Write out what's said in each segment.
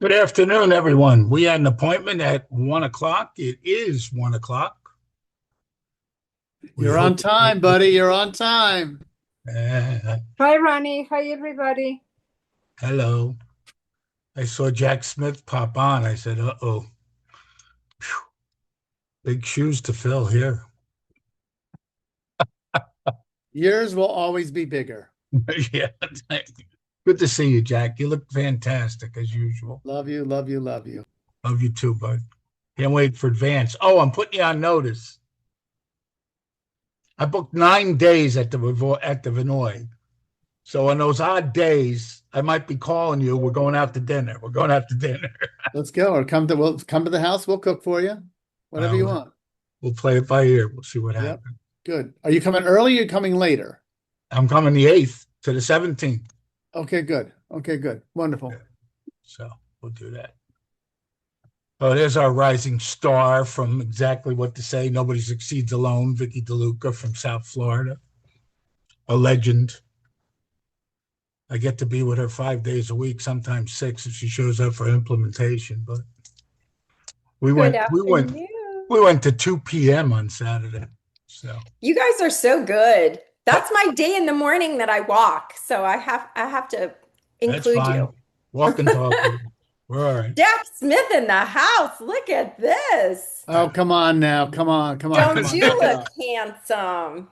Good afternoon, everyone. We had an appointment at 1 o'clock. It is 1 o'clock. We You're on hope. time, buddy. You're on time. Uh, Hi, Ronnie. Hi, everybody. Hello. I saw Jack Smith pop on. I said, "Uh-oh, big shoes to fill here." Yours will always be bigger. Yeah. Good to see you, Jack. You look fantastic as usual. Love you, love you, love you. Love you too, bud. Can't wait for advance. Oh, I'm putting you on notice. I booked 9 days at the Vinoy. So on those odd days, I might be calling you. We're going out to dinner. We're going out to dinner. Let's go. Or we'll come to the house. We'll cook for you. Whatever you Well, want. we'll play it by ear. We'll see what Yep. happens. Good. Are you coming early or you coming later? I'm coming the 8th to the 17th. Okay, good. Okay, good. Wonderful. So we'll do that. Oh, there's our rising star from Exactly What to Say. Nobody Succeeds Alone, Vicky DeLuca from South Florida. A legend. I get to be with her 5 days a week, sometimes six if she shows up for implementation. But we Good went we went afternoon. we went to 2 p.m. on Saturday. So You guys are so good. That's my day in the morning that I walk, so I have to that's include fine. you. Walk and talk. We're all right. Jack Smith in the house. Look at this. Oh, come on now. Come on. Come on. Don't Come on. you look handsome?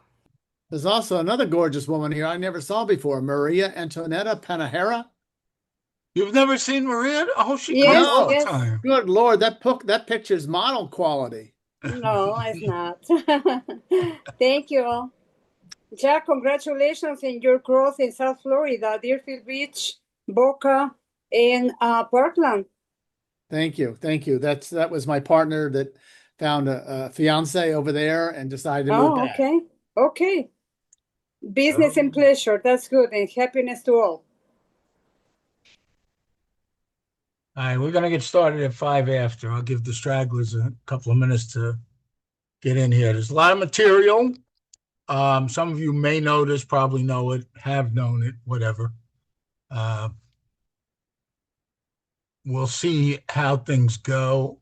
There's also another gorgeous woman here I never saw before, Maria Antonetta Panahera. You've never seen Maria? Oh, she Yes, comes all the yes. time. Good Lord, that picture's model quality. No, it's not. Thank you. Jack, congratulations in your growth in South Florida, Deerfield Beach, Boca, and Parkland. Thank you. Thank you. That was my partner that found a fiance over there and decided to move Oh, back. okay. Okay. Business and pleasure. That's good. And happiness to all. All right, we're going to get started at 5 after. I'll give the stragglers a couple of minutes to get in here. There's a lot of material. Some of you may know this, probably know it, have known it, whatever. We'll see how things go.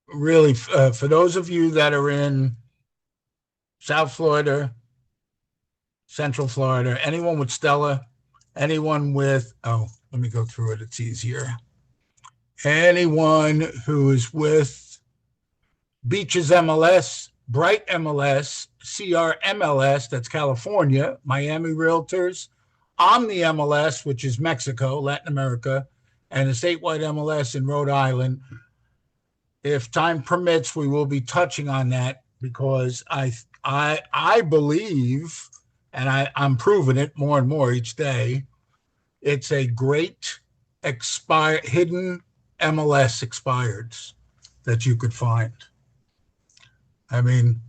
Really, for those of you that are in South Florida, Central Florida, anyone with Stella, anyone with, let me go through it. It's easier. Anyone who is with Beaches MLS, Bright MLS, CR MLS, that's California, Miami Realtors, Omni MLS, which is Mexico, Latin America, and the statewide MLS in Rhode Island. If time permits, we will be touching on that because I believe, and I'm proving it more and more each day, it's a great hidden MLS expireds that you could find. I mean,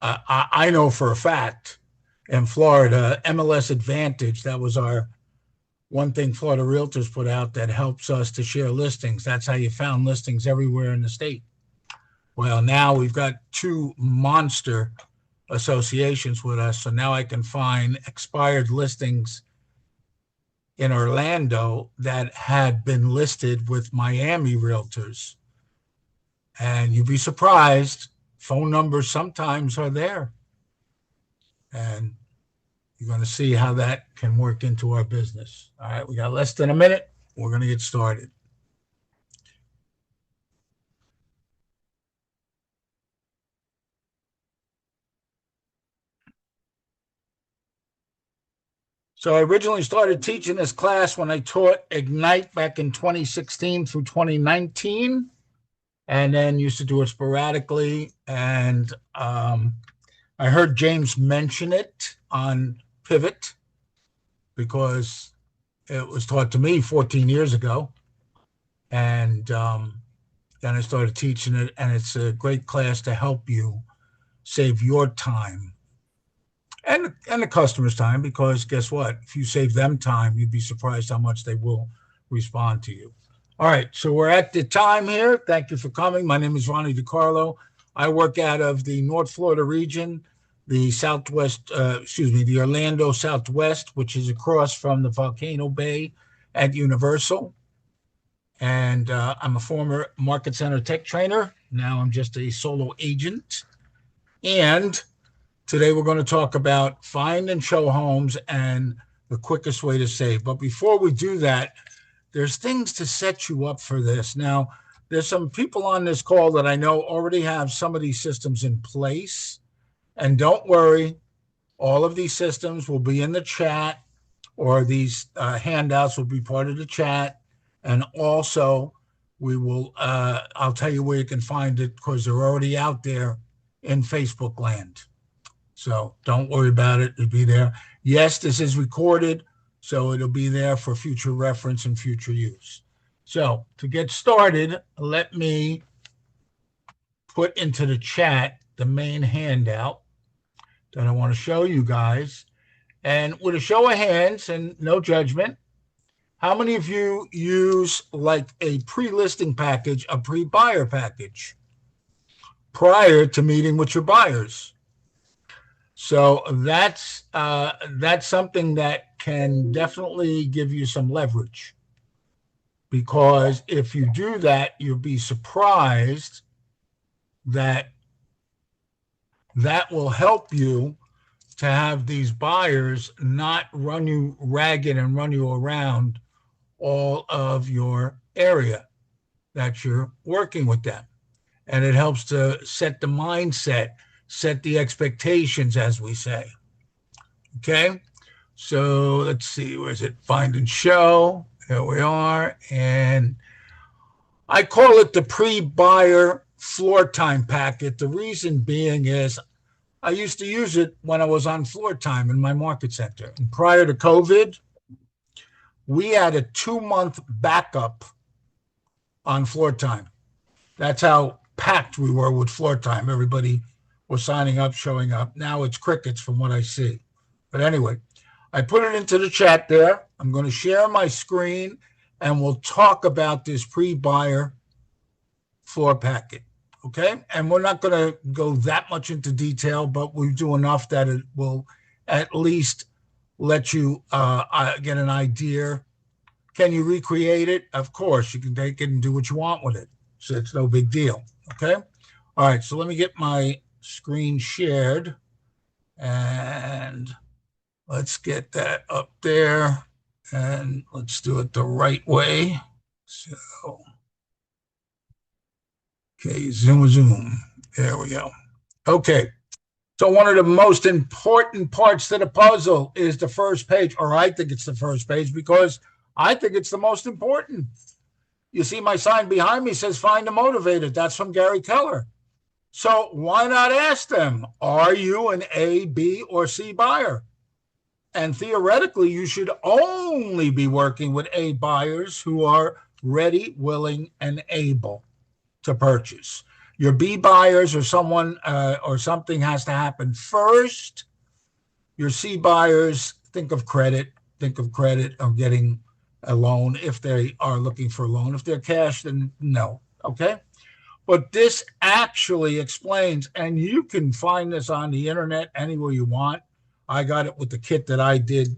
I know for a fact in Florida, MLS Advantage, that was our one thing Florida Realtors put out that helps us to share listings. That's how you found listings everywhere in the state. Well, now we've got two monster associations with us. So now I can find expired listings in Orlando that had been listed with Miami Realtors. And you'd be surprised, phone numbers sometimes are there. And you're going to see how that can work into our business. All right, we got less than a minute. We're going to get started. So I originally started teaching this class when I taught Ignite back in 2016 through 2019, and then used to do it sporadically. And I heard James mention it on Pivot because it was taught to me 14 years ago. And then I started teaching it, and it's a great class to help you save your time and the customer's time, because guess what? If you save them time, you'd be surprised how much they will respond to you. All right, so we're at the time here. Thank you for coming. My name is Ronnie DiCarlo. I work out of the North Florida region, the Southwest, the Orlando Southwest, which is across from the Volcano Bay at Universal. And I'm a former Market Center tech trainer. Now I'm just a solo agent. And today we're going to talk about find and show homes and the quickest way to save. But before we do that, there's things to set you up for this. Now, there's some people on this call that I know already have some of these systems in place. And don't worry, all of these systems will be in the chat, or these handouts will be part of the chat. And also, we will, I'll tell you where you can find it because they're already out there in Facebook land. So don't worry about it. It'll be there. Yes, this is recorded, so it'll be there for future reference and future use. So to get started, let me put into the chat the main handout that I want to show you guys. And with a show of hands and no judgment, how many of you use like a pre-listing package, a pre-buyer package prior to meeting with your buyers? So that's something that can definitely give you some leverage, because if you do that, you'll be surprised that that will help you to have these buyers not run you ragged and run you around all of your area that you're working with them. And it helps to set the mindset, set the expectations, as we say. Okay, so let's see, where's it? Find and show. Here we are. And I call it the pre-buyer floor time packet. The reason being is I used to use it when I was on floor time in my market center. And prior to COVID, we had a 2-month backup on floor time. That's how packed we were with floor time. Everybody was signing up, showing up. Now it's crickets from what I see. But anyway, I put it into the chat there. I'm going to share my screen and we'll talk about this pre-buyer floor packet. Okay. And we're not going to go that much into detail, but we do enough that it will at least let you get an idea. Can you recreate it? Of course, you can take it and do what you want with it. So it's no big deal. Okay. All right. So let me get my screen shared and let's get that up there and let's do it the right way. So, okay, zoom. There we go. Okay. So one of the most important parts to the puzzle is the first page, or I think it's the first page because I think it's the most important. You see my sign behind me says, find a motivated. That's from Gary Keller. So why not ask them, are you an A, B, or C buyer? And theoretically, you should only be working with A buyers who are ready, willing, and able to purchase. Your B buyers or someone or something has to happen first. Your C buyers, think of credit of getting a loan if they are looking for a loan. If they're cash, then no. Okay. But this actually explains, and you can find this on the internet anywhere you want. I got it with the kit that I did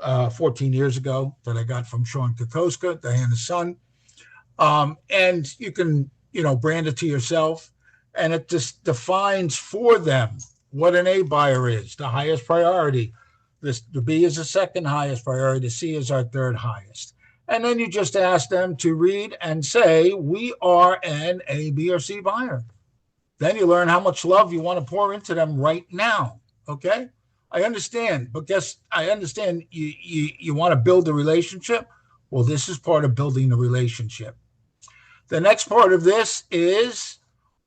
14 years ago that I got from Sean Kokoska, Diana's son. And you can, brand it to yourself. And it just defines for them what an A buyer is, the highest priority. The B is the second highest priority. The C is our third highest. And then you just ask them to read and say, we are an A, B, or C buyer. Then you learn how much love you want to pour into them right now. Okay? I understand, but I understand you want to build a relationship. Well, this is part of building the relationship. The next part of this is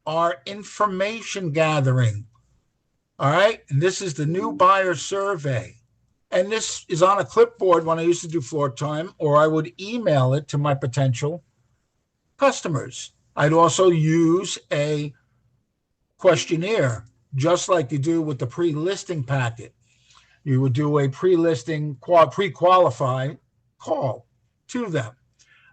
our information gathering. All right? And this is the new buyer survey. And this is on a clipboard when I used to do floor time, or I would email it to my potential customers. I'd also use a questionnaire, just like you do with the pre-listing packet. You would do a pre-listing, pre-qualify call to them.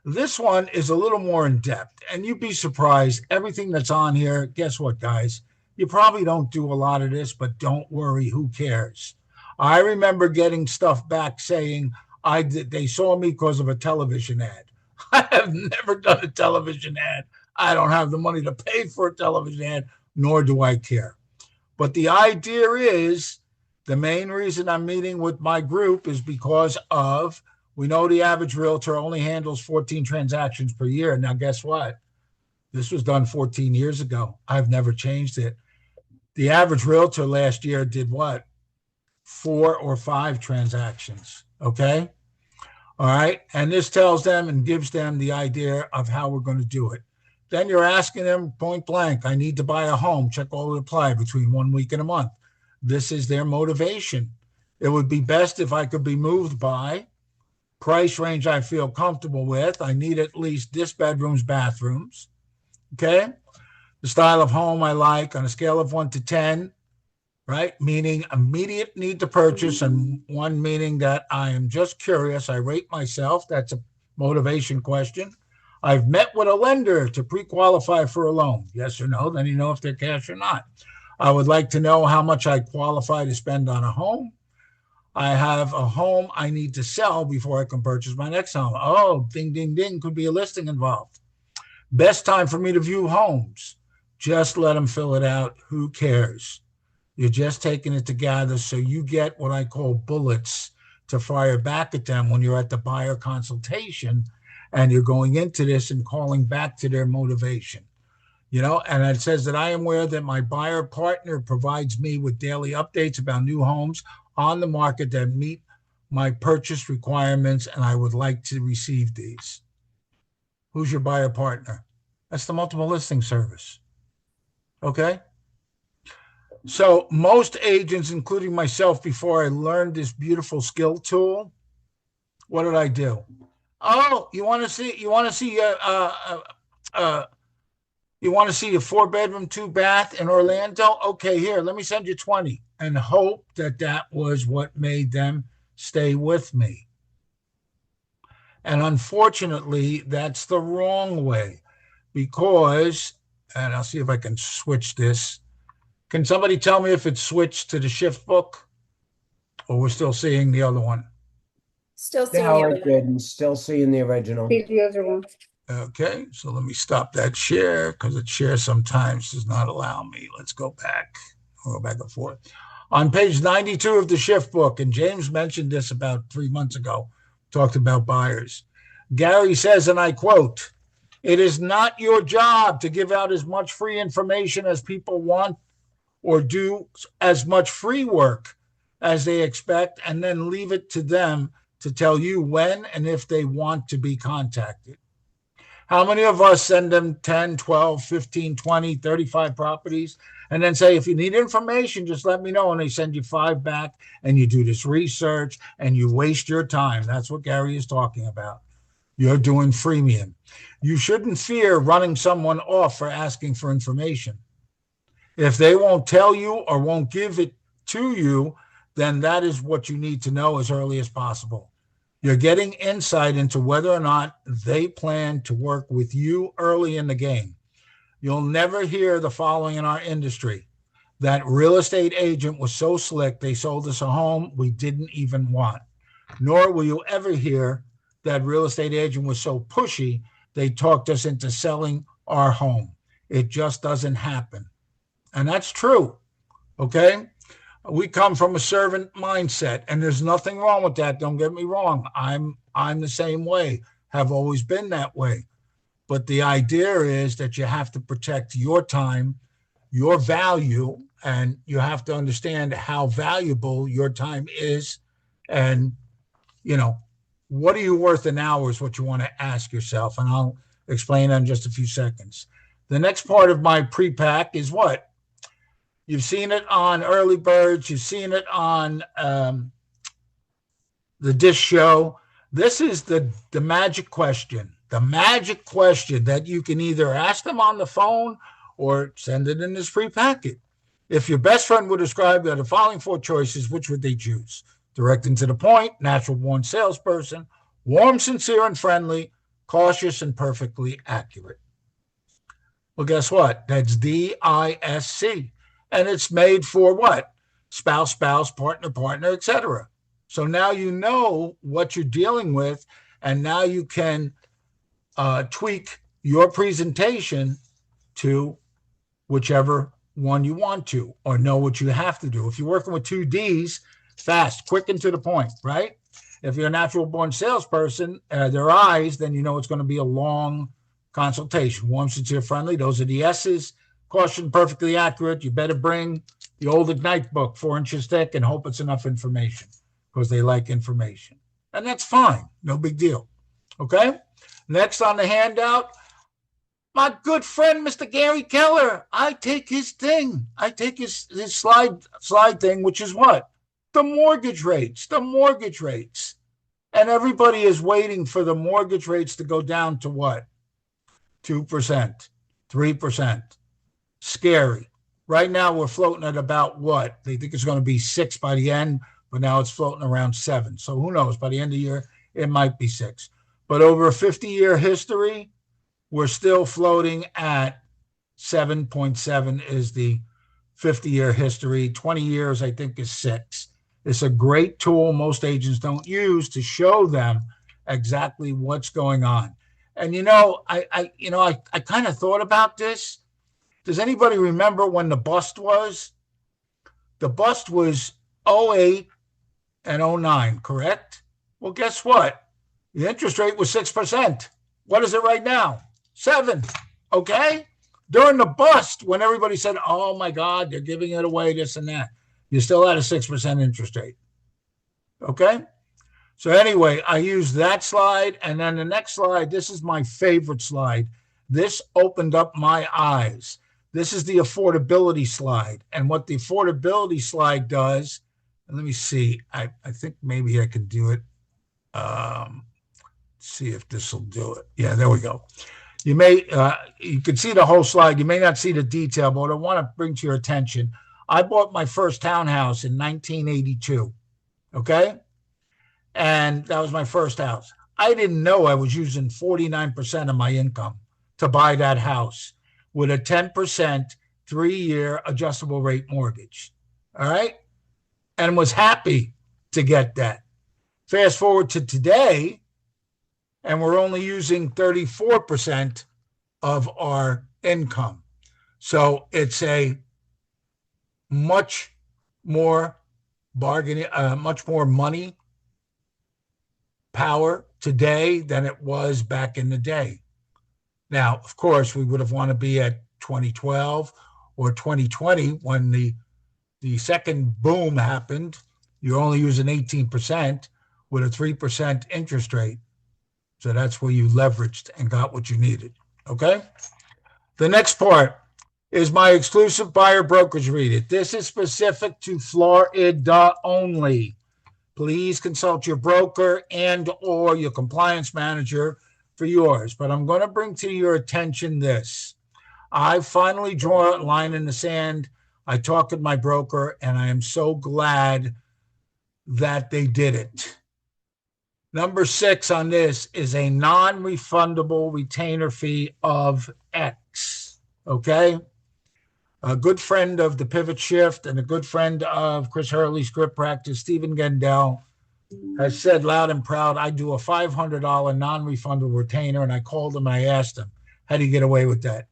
This one is a little more in depth, and you'd be surprised. Everything that's on here, guess what, guys? You probably don't do a lot of this, but don't worry, who cares? I remember getting stuff back saying, They saw me because of a television ad. I have never done a television ad. I don't have the money to pay for a television ad, nor do I care. But the idea is, the main reason I'm meeting with my group is because of, we know the average realtor only handles 14 transactions per year. Now, guess what? This was done 14 years ago. I've never changed it. The average realtor last year did what? 4 or 5 transactions. Okay. All right. And this tells them and gives them the idea of how we're going to do it. Then you're asking them point blank, I need to buy a home. Check all the apply between 1 week and a month. This is their motivation. It would be best if I could be moved by price range I feel comfortable with. I need at least this bedrooms, bathrooms. Okay. The style of home I like on a scale of 1 to 10, right? Meaning immediate need to purchase, and 1 meaning that I am just curious. I rate myself. That's a motivation question. I've met with a lender to pre-qualify for a loan. Yes or no? Then you know if they're cash or not. I would like to know how much I qualify to spend on a home. I have a home I need to sell before I can purchase my next home. Oh, ding, ding, ding, could be a listing involved. Best time for me to view homes. Just let them fill it out. Who cares? You're just taking it together so you get what I call bullets to fire back at them when you're at the buyer consultation and you're going into this and calling back to their motivation. And it says that I am aware that my buyer partner provides me with daily updates about new homes on the market that meet my purchase requirements, and I would like to receive these. Who's your buyer partner? That's the multiple listing service. Okay. So most agents, including myself, before I learned this beautiful skill tool, what did I do? Oh, you want to see a 4-bedroom, 2-bath in Orlando? Okay, here, let me send you 20, and hope that was what made them stay with me. And unfortunately, that's the wrong way, because, and I'll see if I can switch this. Can somebody tell me if it's switched to the shift book, or we're still seeing the other one? Still seeing Now the it didn't. Still seeing the original. Still the other one. Okay, so let me stop that share, because it share sometimes does not allow me. Let's go back. I'll go back and forth. On page 92 of the shift book, and James mentioned this about 3 months ago, talked about buyers. Gary says, and I quote, "It is not your job to give out as much free information as people want or do as much free work as they expect, and then leave it to them to tell you when and if they want to be contacted." How many of us send them 10, 12, 15, 20, 35 properties and then say, if you need information, just let me know. And they send you 5 back, and you do this research and you waste your time. That's what Gary is talking about. You're doing freemium. You shouldn't fear running someone off for asking for information. If they won't tell you or won't give it to you, then that is what you need to know as early as possible. You're getting insight into whether or not they plan to work with you early in the game. You'll never hear the following in our industry: that real estate agent was so slick, they sold us a home we didn't even want. Nor will you ever hear that real estate agent was so pushy, they talked us into selling our home. It just doesn't happen. And that's true. Okay. We come from a servant mindset, and there's nothing wrong with that. Don't get me wrong. I'm the same way, have always been that way. But the idea is that you have to protect your time, your value, and you have to understand how valuable your time is. And, what are you worth an hour is what you want to ask yourself. And I'll explain that in just a few seconds. The next part of my pre-pack is what? You've seen it on Early Birds. You've seen it on the Dish Show. This is the magic question. The magic question that you can either ask them on the phone or send it in this free packet. If your best friend would describe the following 4 choices, which would they choose? Direct and to the point, natural-born salesperson, warm, sincere, and friendly, cautious, and perfectly accurate. Well, guess what? That's DISC. And it's made for what? Spouse, partner, etc. So now you know what you're dealing with, and now you can tweak your presentation to whichever one you want to, or know what you have to do. If you're working with 2Ds, fast, quick, and to the point, right? If you're a natural born salesperson, their eyes, then you know it's going to be a long consultation. Warm, sincere, friendly. Those are the S's. Caution, perfectly accurate. You better bring the old Ignite book, 4 inches thick, and hope it's enough information, because they like information. And that's fine. No big deal. Okay? Next on the handout, my good friend, Mr. Gary Keller. I take his thing. I take his slide thing, which is what? The mortgage rates. And everybody is waiting for the mortgage rates to go down to what? 2%, 3%. Scary. Right now, we're floating at about what? They think it's going to be 6 by the end, but now it's floating around 7. So who knows? By the end of the year, it might be 6. But over a 50-year history, we're still floating at 7.7 is the 50-year history. 20 years, I think, is 6. It's a great tool most agents don't use to show them exactly what's going on. And I kind of thought about this. Does anybody remember when the bust was? The bust was 08 and 09, correct? Well, guess what? The interest rate was 6%. What is it right now? 7. Okay? During the bust, when everybody said, oh my God, they're giving it away, this and that, you still had a 6% interest rate. Okay? So anyway, I used that slide. And then the next slide, this is my favorite slide. This opened up my eyes. This is the affordability slide. And what the affordability slide does, and let me see, I think maybe I can do it. See if this will do it. Yeah, there we go. You can see the whole slide. You may not see the detail, but what I want to bring to your attention, I bought my first townhouse in 1982. Okay? And that was my first house. I didn't know I was using 49% of my income to buy that house with a 10% 3-year adjustable rate mortgage. All right? And was happy to get that. Fast forward to today, and we're only using 34% of our income. So it's a much more much more money power today than it was back in the day. Now, of course, we would have wanted to be at 2012 or 2020 when the second boom happened. You're only using 18% with a 3% interest rate. So that's where you leveraged and got what you needed. Okay? The next part is my exclusive buyer brokerage read it. This is specific to Florida only. Please consult your broker and or your compliance manager for yours. But I'm going to bring to your attention this. I finally draw a line in the sand. I talked with my broker, and I am so glad that they did it. Number 6 on this is a non-refundable retainer fee of X. Okay? A good friend of the Pivot Shift and a good friend of Chris Hurley's Script Practice, Stephen Gendel, has said loud and proud, I do a $500 non-refundable retainer. And I called him and I asked him, how do you get away with that?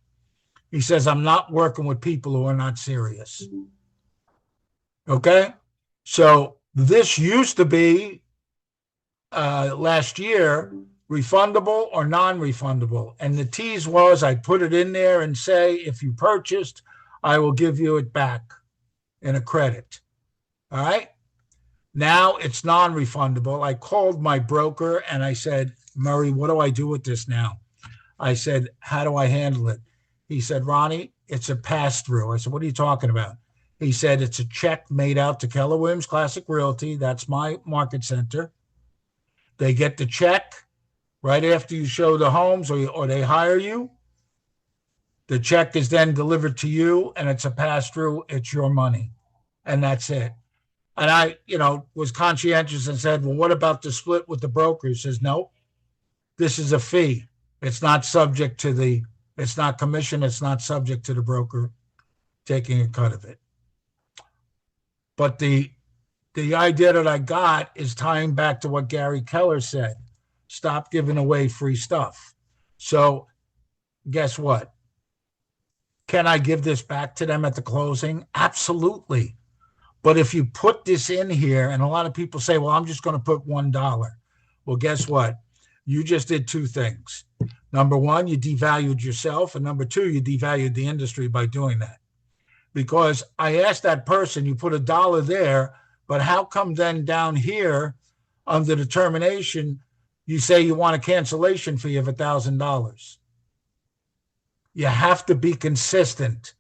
He says, I'm not working with people who are not serious. Okay? So this used to be last year, refundable or non-refundable. And the tease was I put it in there and say, if you purchased, I will give you it back in a credit. All right? Now it's non-refundable. I called my broker and I said, Murray, what do I do with this now? I said, how do I handle it? He said, Ronnie, it's a pass-through. I said, what are you talking about? He said, it's a check made out to Keller Williams Classic Realty. That's my market center. They get the check right after you show the homes or they hire you. The check is then delivered to you and it's a pass-through. It's your money. And that's it. And I, was conscientious and said, well, what about the split with the broker? He says, no, this is a fee. It's not subject to it's not commission. It's not subject to the broker taking a cut of it. But the the idea that I got is tying back to what Gary Keller said. Stop giving away free stuff. So guess what? Can I give this back to them at the closing? Absolutely. But if you put this in here, and a lot of people say, well, I'm just going to put $1. Well, guess what? You just did two things. Number one, you devalued yourself. And number two, you devalued the industry by doing that. Because I asked that person, you put $1 there, but how come then down here under the termination, you say you want a cancellation fee of $1,000? You have to be consistent.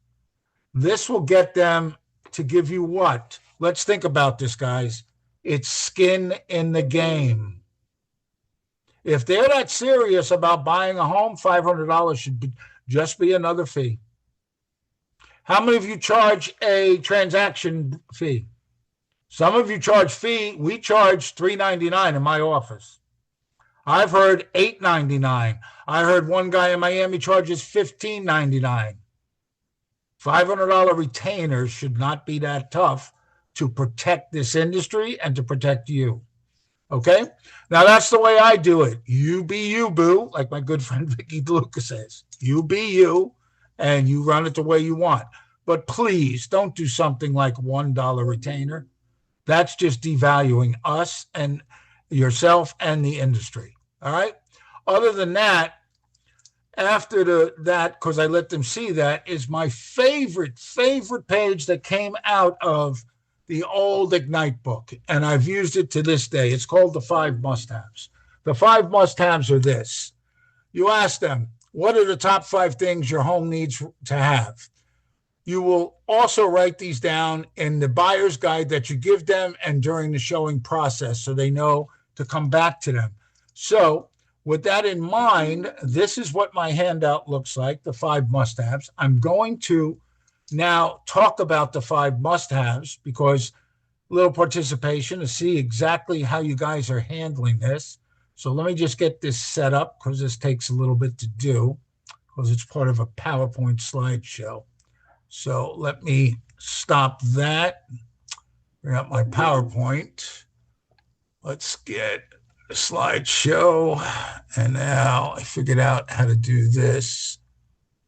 This will get them to give you what? Let's think about this, guys. It's skin in the game. If they're that serious about buying a home, $500 should just be another fee. How many of you charge a transaction fee? Some of you charge fee. We charge $3.99 in my office. I've heard $8.99. I heard one guy in Miami charges $15.99. $500 retainers should not be that tough to protect this industry and to protect you. Okay? Now, that's the way I do it. You be you, boo, like my good friend Vicky DeLuca says. You be you, and you run it the way you want. But please don't do something like $1 retainer. That's just devaluing us and yourself and the industry. All right? Other than that, after that, because I let them see that, is my favorite page that came out of the old Ignite book. And I've used it to this day. It's called the 5 must-haves. The 5 must-haves are this. You ask them, what are the top 5 things your home needs to have? You will also write these down in the buyer's guide that you give them and during the showing process so they know to come back to them. So with that in mind, this is what my handout looks like, the 5 must-haves. I'm going to now talk about the 5 must-haves because a little participation to see exactly how you guys are handling this. So let me just get this set up because this takes a little bit to do because it's part of a PowerPoint slideshow. So let me stop that. Bring up my PowerPoint. Let's get a slideshow. And now I figured out how to do this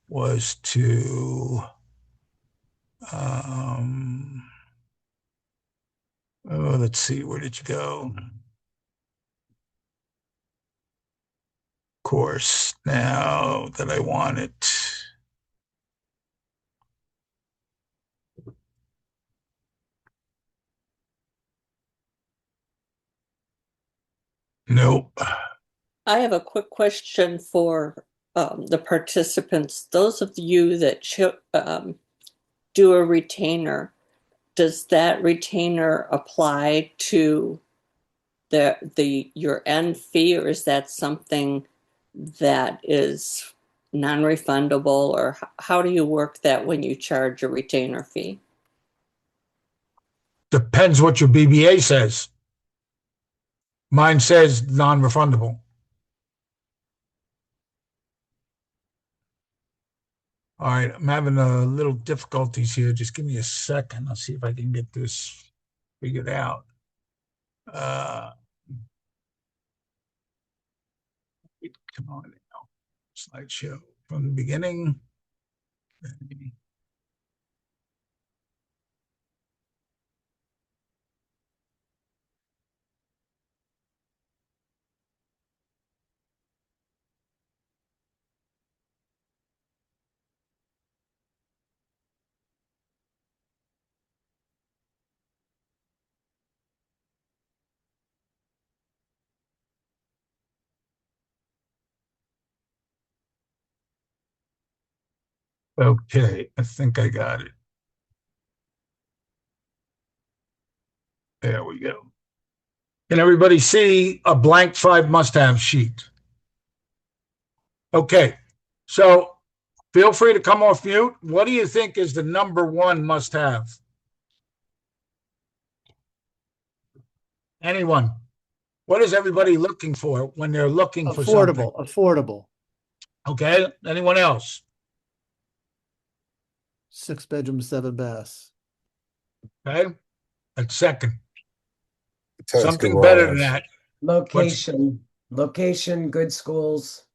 was to let's see, where did you go? Course, now that I want it. Nope. I have a quick question for the participants. Those of you that do a retainer, does that retainer apply to your end fee, or is that something that is non-refundable, or how do you work that when you charge a retainer fee? Depends what your BBA says. Mine says non-refundable. All right, I'm having a little difficulties here. Just give me a second. I'll see if I can get this figured out. Come on now. Slideshow from the beginning. Okay, I think I got it. There we go. Can everybody see a blank 5 must-have sheet? Okay, so feel free to come off mute. What do you think is the number 1 must-have? Anyone? What is everybody looking for when they're looking for something? Affordable. Okay, anyone else? 6 bedroom, 7 baths. Okay, that's second. Attached Something better than garage. that. Location, good schools.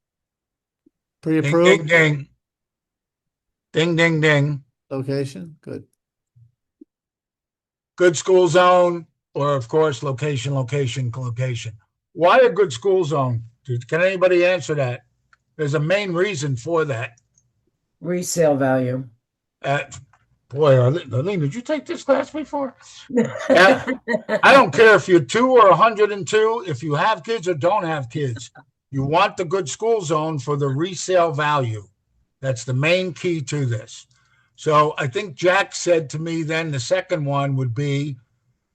Ding, ding, Pre-approved ding. Ding, ding, ding. location, good. Good school zone, or of course, location, location, location. Why a good school zone? Can anybody answer that? There's a main reason for that. Resale value. Boy, Arlene, did you take this class before? Yeah. I don't care if you're 2 or 102, if you have kids or don't have kids. You want the good school zone for the resale value. That's the main key to this. So I think Jack said to me then the second one would be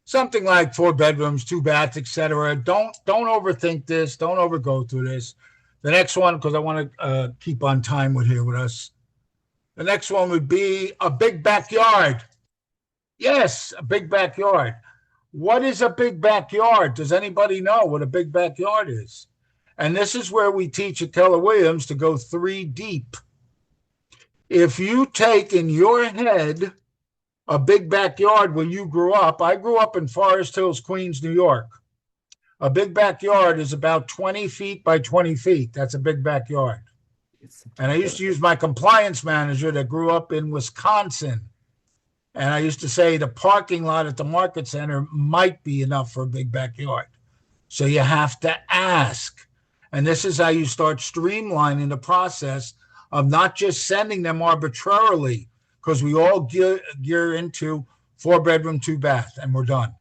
something like 4 bedrooms, 2 baths, etc. Don't overthink this. Don't overgo through this. The next one, because I want to keep on time with us. The next one would be a big backyard. Yes, a big backyard. What is a big backyard? Does anybody know what a big backyard is? And this is where we teach at Keller Williams to go 3 deep. If you take in your head a big backyard when you grew up, I grew up in Forest Hills, Queens, New York. A big backyard is about 20 feet by 20 feet. That's a big backyard. And I used to use my compliance manager that grew up in Wisconsin. And I used to say the parking lot at the market center might be enough for a big backyard. So you have to ask. And this is how you start streamlining the process of not just sending them arbitrarily, because we all gear into 4 bedroom, 2 bath, and we're done.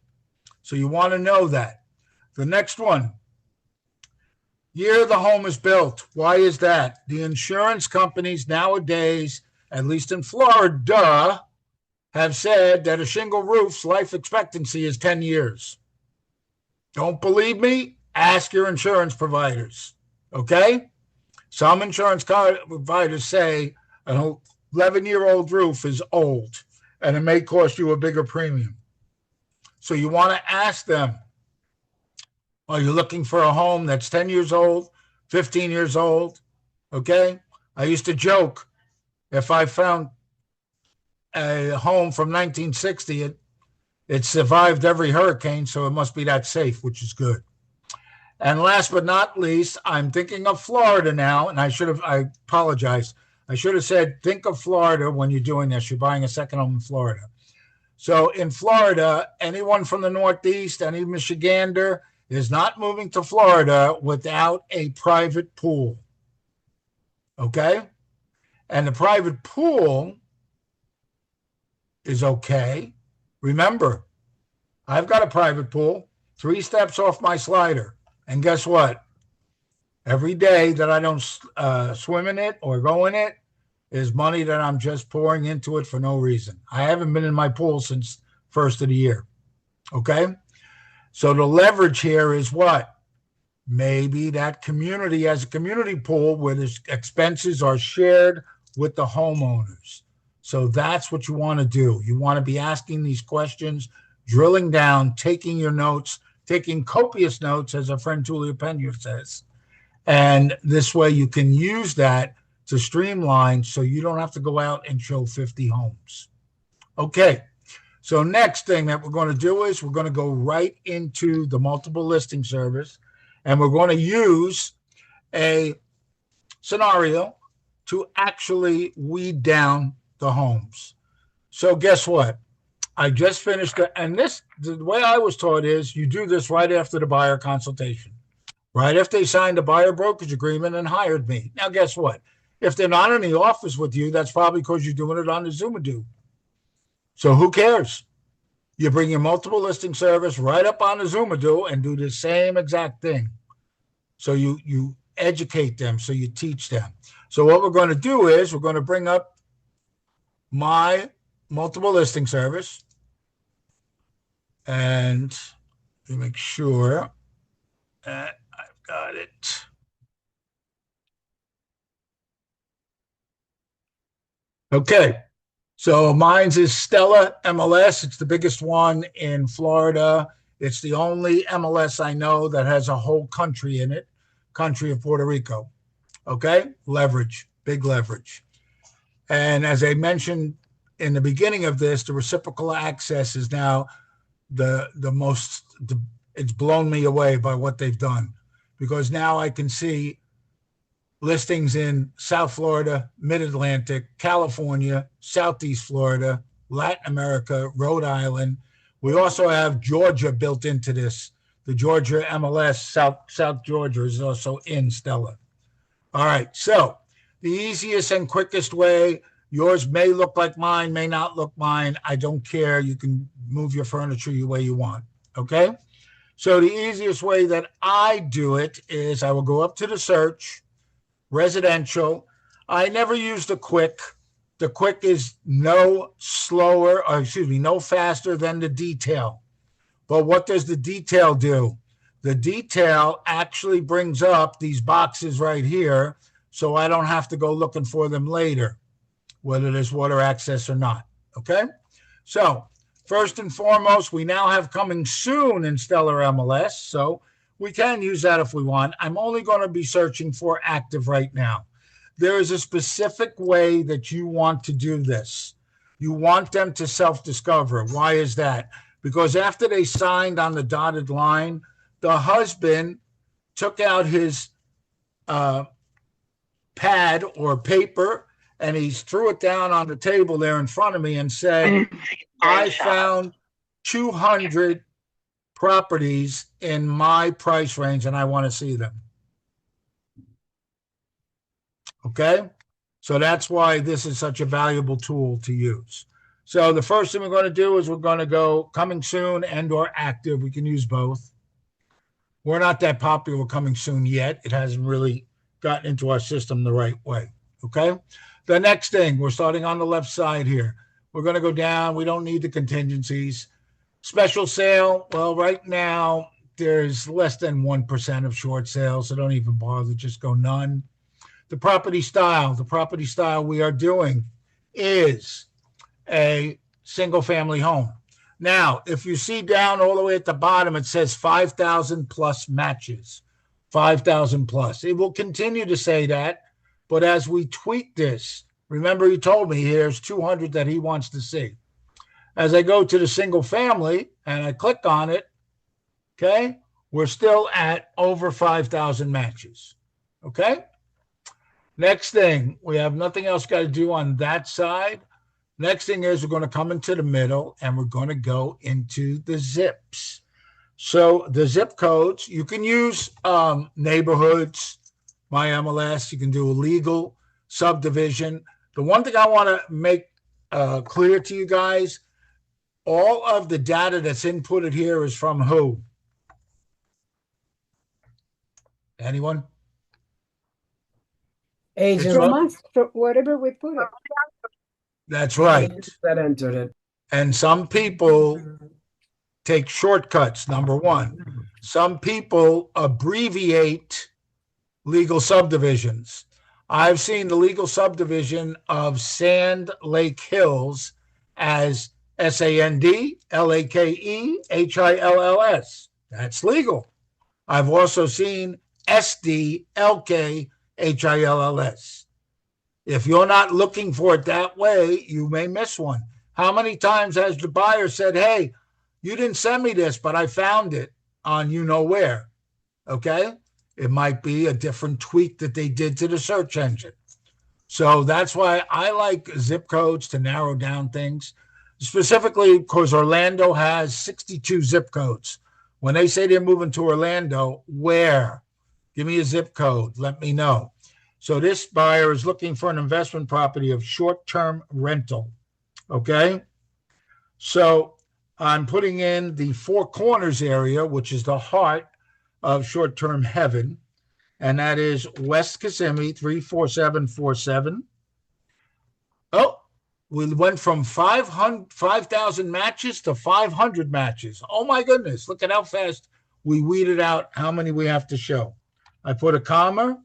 So you want to know that. The next one. Year the home is built. Why is that? The insurance companies nowadays, at least in Florida, have said that a shingle roof's life expectancy is 10 years. Don't believe me? Ask your insurance providers. Okay? Some insurance providers say an 11-year-old roof is old and it may cost you a bigger premium. So you want to ask them, are you looking for a home that's 10 years old, 15 years old? Okay. I used to joke, if I found a home from 1960, it survived every hurricane, so it must be that safe, which is good. And last but not least, I'm thinking of Florida now, and I apologize. I should have said, think of Florida when you're doing this. You're buying a second home in Florida. So in Florida, anyone from the Northeast, any Michigander, is not moving to Florida without a private pool. Okay? And the private pool is okay. Remember, I've got a private pool 3 steps off my slider. And guess what? Every day that I don't swim in it or go in it is money that I'm just pouring into it for no reason. I haven't been in my pool since first of the year. Okay? So the leverage here is what? Maybe that community has a community pool where the expenses are shared with the homeowners. So that's what you want to do. You want to be asking these questions, drilling down, taking your notes, taking copious notes, as our friend Julia Pena says. And this way you can use that to streamline so you don't have to go out and show 50 homes. Okay. So next thing that we're going to do is we're going to go right into the multiple listing service, and we're going to use a scenario to actually weed down the homes. So guess what? I just finished the way I was taught is you do this right after the buyer consultation, right after they signed the buyer brokerage agreement and hired me. Now, guess what? If they're not in the office with you, that's probably because you're doing it on the Zoom-a-do. So who cares? You bring your multiple listing service right up on the Zoom-a-do and do the same exact thing. So you educate them, so you teach them. So what we're going to do is we're going to bring up my multiple listing service, and let me make sure that I've got it. Okay. So mine's is Stella MLS. It's the biggest one in Florida. It's the only MLS I know that has a whole country in it, country of Puerto Rico. Okay? Leverage, big leverage. And as I mentioned in the beginning of this, the reciprocal access is now the it's blown me away by what they've done, because now I can see listings in South Florida, Mid-Atlantic, California, Southeast Florida, Latin America, Rhode Island. We also have Georgia built into this. The Georgia MLS, South Georgia, is also in Stella. All right, so the easiest and quickest way, yours may look like mine, may not look mine. I don't care. You can move your furniture the way you want, okay? So the easiest way that I do it is I will go up to the search, residential. I never use the quick. The quick is no faster than the detail. But what does the detail do? The detail actually brings up these boxes right here, so I don't have to go looking for them later, whether there's water access or not, okay? So first and foremost, we now have coming soon in Stellar MLS, so we can use that if we want. I'm only going to be searching for active right now. There is a specific way that you want to do this. You want them to self-discover. Why is that? Because after they signed on the dotted line, the husband took out his pad or paper and he threw it down on the table there in front of me and said, I found 200 properties in my price range and I want to see them. Okay? So that's why this is such a valuable tool to use. So the first thing we're going to do is we're going to go coming soon and or active. We can use both. We're not that popular with coming soon yet. It hasn't really gotten into our system the right way. Okay? The next thing, we're starting on the left side here. We're going to go down. We don't need the contingencies. Special sale. Well, right now, there's less than 1% of short sales, so don't even bother. Just go none. The property style we are doing is a single family home. Now, if you see down all the way at the bottom, it says 5,000 plus matches, 5,000 plus. It will continue to say that, but as we tweak this, remember he told me here's 200 that he wants to see. As I go to the single family and I click on it, okay, we're still at over 5,000 matches, okay? Next thing, we have nothing else got to do on that side. Next thing is we're going to come into the middle and we're going to go into the zips. So the zip codes, you can use neighborhoods, my MLS, you can do a legal subdivision. The one thing I want to make clear to you guys, all of the data that's inputted here is from who? Anyone? Agent From us, from whatever we put it. That's right. that entered it. And some people take shortcuts, number one. Some people abbreviate legal subdivisions. I've seen the legal subdivision of Sand Lake Hills as SANDLAKEHILLS. That's legal. I've also seen SDLKHILLS. If you're not looking for it that way, you may miss one. How many times has the buyer said, hey, you didn't send me this, but I found it on you know where? Okay? It might be a different tweak that they did to the search engine. So that's why I like zip codes to narrow down things, specifically because Orlando has 62 zip codes. When they say they're moving to Orlando, where? Give me a zip code. Let me know. So this buyer is looking for an investment property of short-term rental, okay? So I'm putting in the Four Corners area, which is the heart of short-term heaven, and that is West Kissimmee, 34747. Oh, we went from 5,000 matches to 500 matches. Oh, my goodness. Look at how fast we weeded out how many we have to show. I put a comma.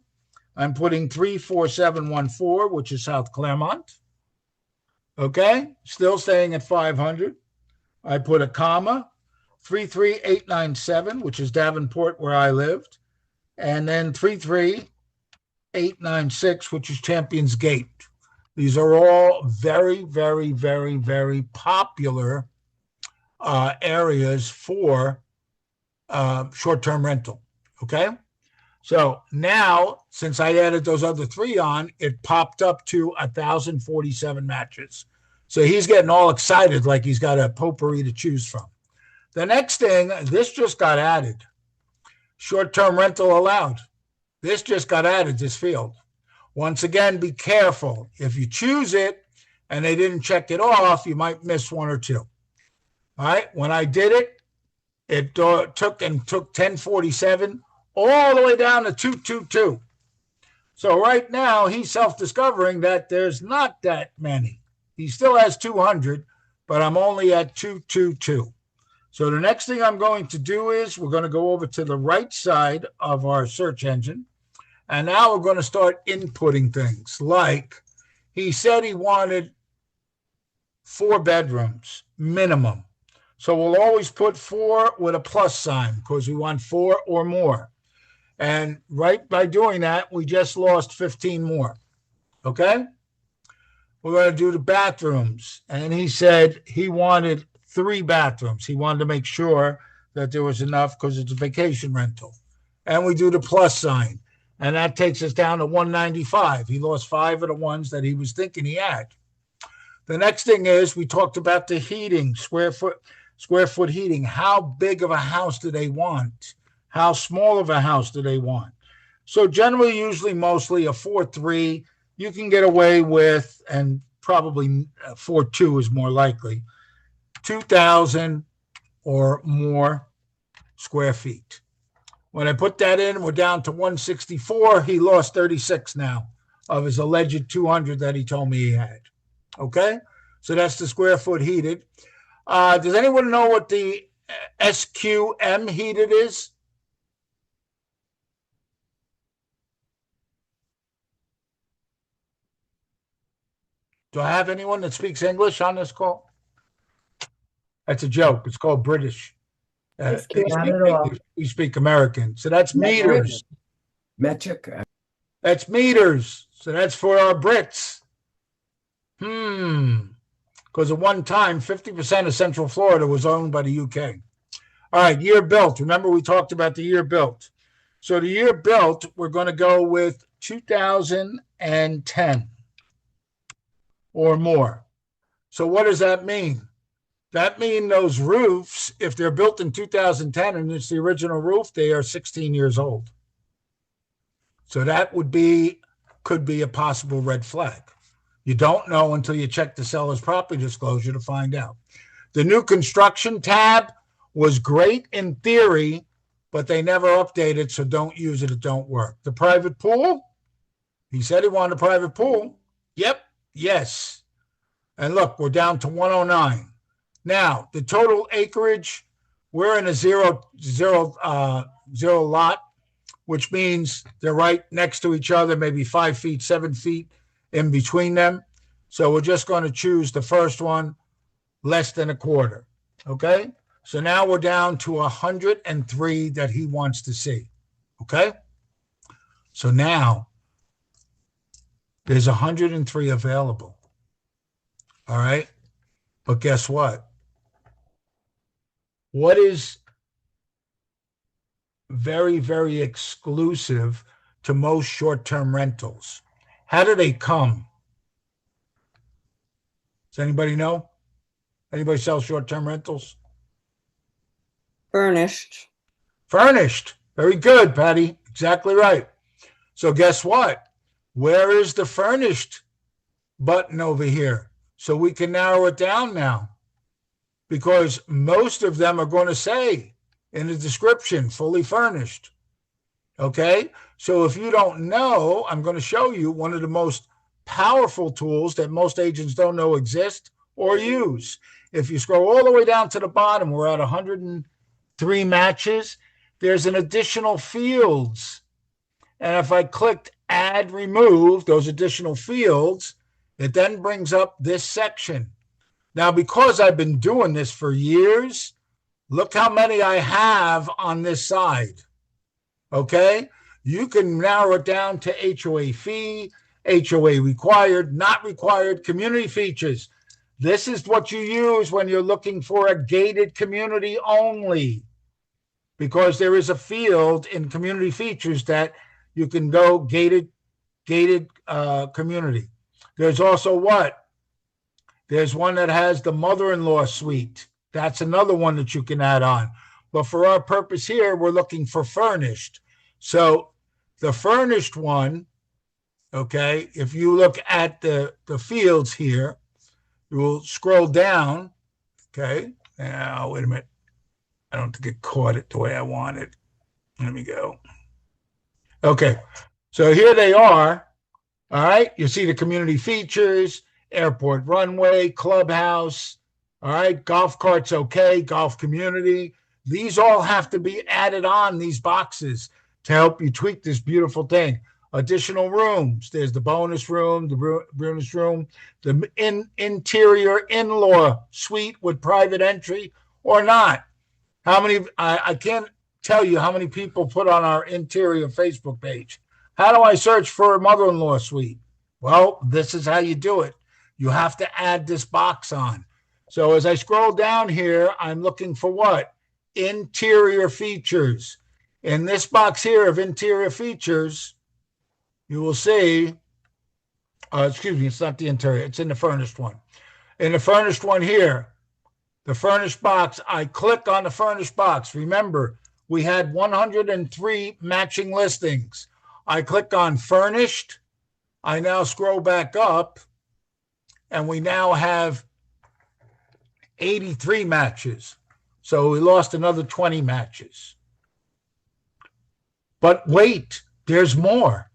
I'm putting 34714, which is South Claremont. Okay, still staying at 500. I put a comma, 33897, which is Davenport, where I lived, and then 33896, which is Champions Gate. These are all very, very, very, very popular areas for short-term rental. Okay. So now, since I added those other 3 on, it popped up to 1,047 matches. So he's getting all excited like he's got a potpourri to choose from. The next thing, this just got added. Short-term rental allowed. This just got added, this field. Once again, be careful. If you choose it and they didn't check it off, you might miss 1 or 2. All right. When I did it, it took 1047 all the way down to 222. So right now he's self-discovering that there's not that many. He still has 200, but I'm only at 222. So the next thing I'm going to do is we're going to go over to the right side of our search engine. And now we're going to start inputting things like he said he wanted 4 bedrooms minimum. So we'll always put 4 with a plus sign because we want 4 or more. And right by doing that, we just lost 15 more. Okay? We're going to do the bathrooms. And he said he wanted 3 bathrooms. He wanted to make sure that there was enough because it's a vacation rental. And we do the plus sign. And that takes us down to 195. He lost 5 of the ones that he was thinking he had. The next thing is we talked about the heating, square foot heating. How big of a house do they want? How small of a house do they want? So generally, usually, mostly a 4.3 you can get away with, and probably 4.2 is more likely, 2,000 or more square feet. When I put that in, we're down to 164. He lost 36 now of his alleged 200 that he told me he had. Okay? So that's the square foot heated. Does anyone know what the SQM heated is? Do I have anyone that speaks English on this call? That's a joke. It's called British. They speak Not at all. English. We speak American. So that's meters. Metric. That's meters. So that's for our Brits. Because at one time, 50% of Central Florida was owned by the UK. All right, year built. Remember, we talked about the year built. So the year built, we're going to go with 2010 or more. So what does that mean? That means those roofs, if they're built in 2010 and it's the original roof, they are 16 years old. So that could be a possible red flag. You don't know until you check the seller's property disclosure to find out. The new construction tab was great in theory, but they never updated, so don't use it. It don't work. The private pool, he said he wanted a private pool. Yep, yes. And look, we're down to 109. Now, the total acreage, we're in a zero lot, which means they're right next to each other, maybe 5 feet, 7 feet in between them. So we're just going to choose the first one, less than a quarter. Okay? So now we're down to 103 that he wants to see. Okay? So now there's 103 available. All right? But guess what? What is very, very exclusive to most short-term rentals? How do they come? Does anybody know? Anybody sell short-term rentals? Furnished. Furnished. Very good, Patty. Exactly right. So guess what? Where is the furnished button over here? So we can narrow it down now, because most of them are going to say in the description, fully furnished. Okay? So if you don't know, I'm going to show you one of the most powerful tools that most agents don't know exist or use. If you scroll all the way down to the bottom, we're at 103 matches. There's an additional fields. And if I clicked add, remove those additional fields, it then brings up this section. Now, because I've been doing this for years, look how many I have on this side. Okay? You can narrow it down to HOA fee, HOA required, not required, community features. This is what you use when you're looking for a gated community only. because there is a field in community features that you can go gated community. There's also what? There's one that has the mother-in-law suite. That's another one that you can add on. But for our purpose here, we're looking for furnished. So the furnished one, okay, if you look at the fields here, you will scroll down, okay? Now, wait a minute. I don't have to get caught it the way I want it. Let me go. Okay, so here they are. All right, you see the community features, airport runway, clubhouse, all right, golf carts, okay, golf community. These all have to be added on, these boxes, to help you tweak this beautiful thing. Additional rooms. There's the bonus room, the bonus room, the interior in-law suite with private entry or not. How many, I can't tell you how many people put on our interior Facebook page. How do I search for a mother-in-law suite? Well, this is how you do it. You have to add this box on. So as I scroll down here, I'm looking for what? Interior features. In this box here of interior features, you will see, excuse me, it's not the interior, it's in the furnished one. In the furnished one here, the furnished box, I click on the furnished box. Remember, we had 103 matching listings. I click on furnished. I now scroll back up, and we now have 83 matches. So we lost another 20 matches. But wait, there's more.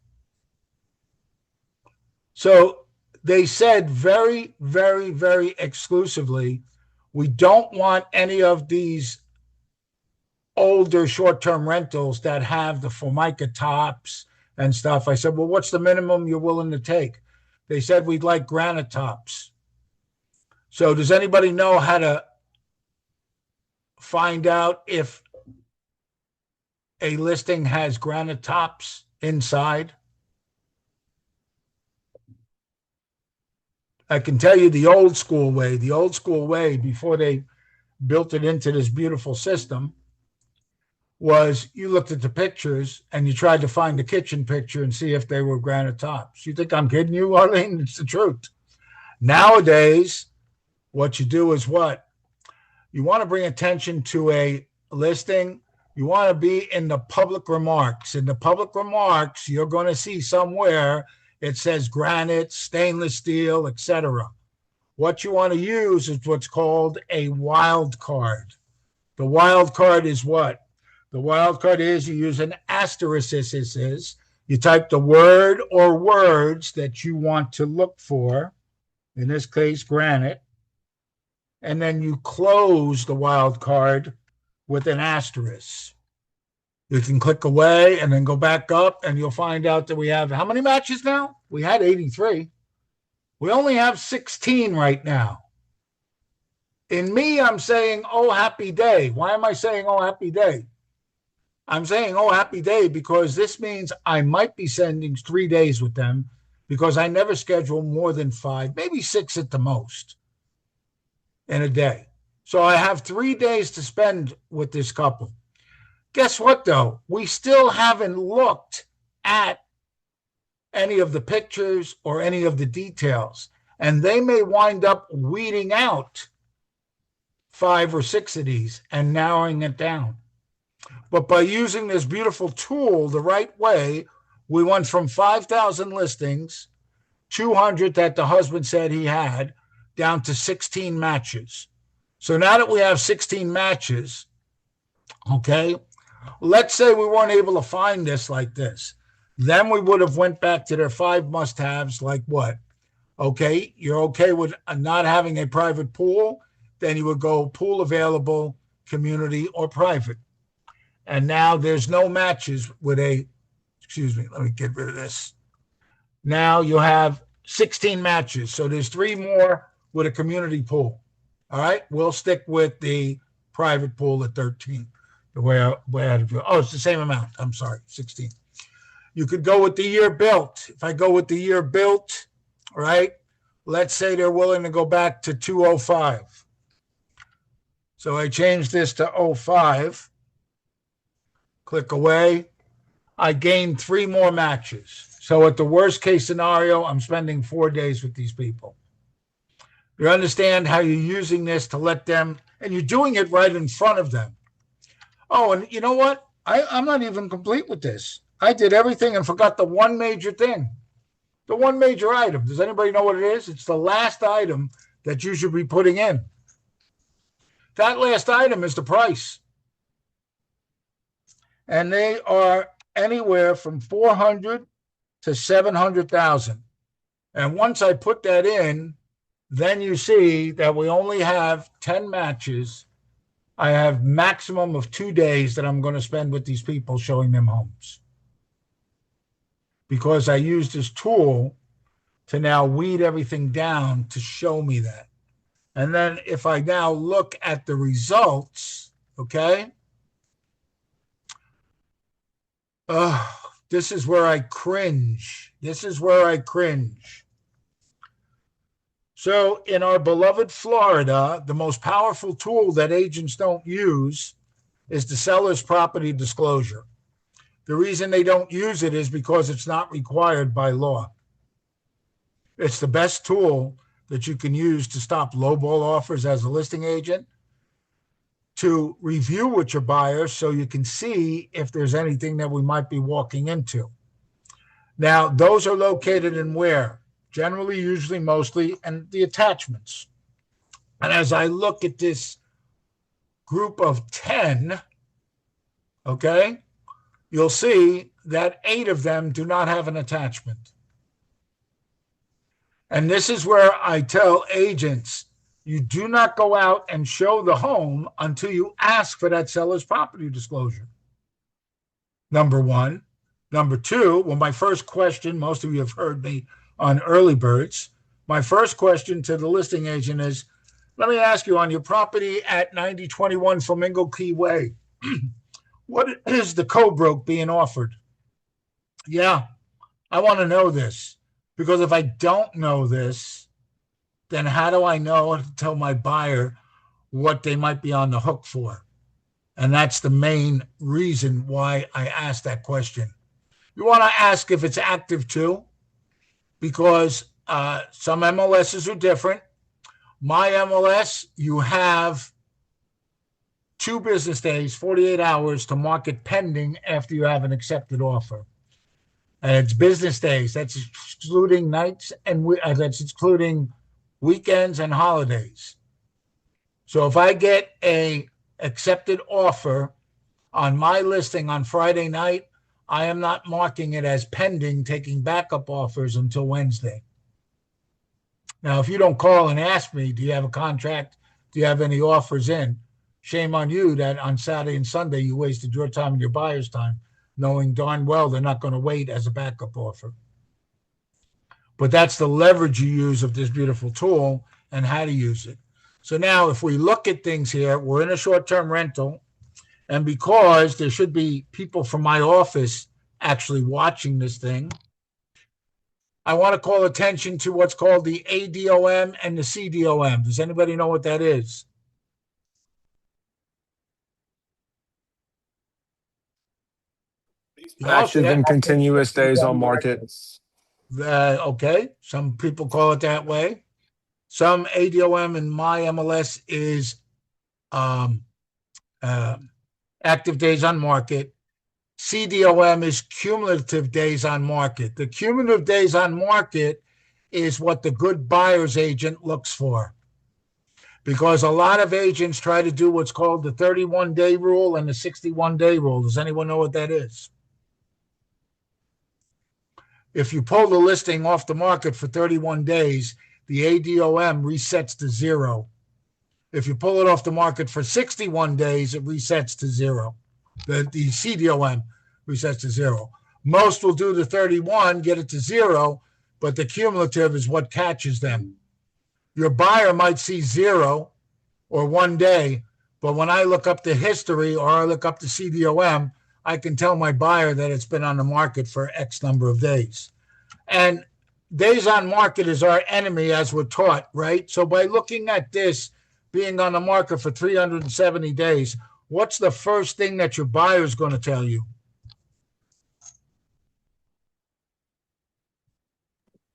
So they said very, very, very exclusively, we don't want any of these older short-term rentals that have the Formica tops and stuff. I said, well, what's the minimum you're willing to take? They said, we'd like granite tops. So does anybody know how to find out if a listing has granite tops inside? I can tell you the old school way before they built it into this beautiful system was you looked at the pictures and you tried to find the kitchen picture and see if they were granite tops. You think I'm kidding you, Arlene? It's the truth. Nowadays, what you do is what? You want to bring attention to a listing. You want to be in the public remarks. In the public remarks, you're going to see somewhere it says granite, stainless steel, etc. What you want to use is what's called a wild card. The wild card is what? The wild card is you use an asterisk. You type the word or words that you want to look for, in this case, granite, and then you close the wild card with an asterisk. You can click away and then go back up, and you'll find out that we have how many matches now? We had 83. We only have 16 right now. In me, I'm saying, oh, happy day. Why am I saying, oh, happy day? I'm saying, oh, happy day, because this means I might be sending 3 days with them because I never schedule more than 5, maybe 6 at the most in a day. So I have 3 days to spend with this couple. Guess what, though? We still haven't looked at any of the pictures or any of the details, and they may wind up weeding out 5 or 6 of these and narrowing it down. But by using this beautiful tool the right way, we went from 5,000 listings, 200 that the husband said he had, down to 16 matches. So now that we have 16 matches, okay, let's say we weren't able to find this like this. Then we would have went back to their 5 must-haves, like what? Okay, you're okay with not having a private pool, then you would go pool available, community, or private. And now there's no matches with a, excuse me, let me get rid of this. Now you have 16 matches. So there's 3 more with a community pool. All right, we'll stick with the private pool at 13. The way I had to do it. Oh, it's the same amount. I'm sorry, 16. You could go with the year built. If I go with the year built, right, let's say they're willing to go back to 205. So I changed this to 05. click away. I gained 3 more matches. So at the worst case scenario, I'm spending 4 days with these people. You understand how you're using this to let them, and you're doing it right in front of them. Oh, and you know what? I'm not even complete with this. I did everything and forgot the one major thing. The one major item. Does anybody know what it is? It's the last item that you should be putting in. That last item is the price. And they are anywhere from 400 to 700,000. And once I put that in, then you see that we only have 10 matches. I have maximum of 2 days that I'm going to spend with these people showing them homes. Because I used this tool to now weed everything down to show me that. And then if I now look at the results, okay? This is where I cringe. This is where I cringe. So in our beloved Florida, the most powerful tool that agents don't use is the seller's property disclosure. The reason they don't use it is because it's not required by law. It's the best tool that you can use to stop lowball offers as a listing agent, to review with your buyers so you can see if there's anything that we might be walking into. Now, those are located in where? Generally, usually, mostly, and the attachments. And as I look at this group of 10, okay, you'll see that 8 of them do not have an attachment. And this is where I tell agents, you do not go out and show the home until you ask for that seller's property disclosure. Number one. Number two, well, my first question, most of you have heard me on Early Birds. My first question to the listing agent is, let me ask you, on your property at 9021 Flamingo Key Way, what is the co-broke being offered? Yeah, I want to know this, because if I don't know this, then how do I know to tell my buyer what they might be on the hook for? And that's the main reason why I asked that question. You want to ask if it's active too, because some MLSs are different. My MLS, you have 2 business days, 48 hours to mark it pending after you have an accepted offer. And it's business days. That's excluding nights and that's excluding weekends and holidays. So if I get a accepted offer on my listing on Friday night, I am not marking it as pending, taking backup offers until Wednesday. Now, if you don't call and ask me, do you have a contract? Do you have any offers in? Shame on you that on Saturday and Sunday you wasted your time and your buyer's time, knowing darn well they're not going to wait as a backup offer. But that's the leverage you use of this beautiful tool and how to use it. So now if we look at things here, we're in a short-term rental. And because there should be people from my office actually watching this thing, I want to call attention to what's called the ADOM and the CDOM. Does anybody know what that is? Active and continuous days on market. Okay, some people call it that way. Some ADOM in my MLS is active days on market. CDOM is cumulative days on market. The cumulative days on market is what the good buyer's agent looks for. Because a lot of agents try to do what's called the 31-day rule and the 61-day rule. Does anyone know what that is? If you pull the listing off the market for 31 days, the ADOM resets to 0. If you pull it off the market for 61 days, it resets to 0. The CDOM resets to 0. Most will do the 31, get it to 0, but the cumulative is what catches them. Your buyer might see 0 or 1 day, but when I look up the history or I look up the CDOM, I can tell my buyer that it's been on the market for X number of days. And days on market is our enemy, as we're taught, right? So by looking at this being on the market for 370 days, what's the first thing that your buyer is going to tell you?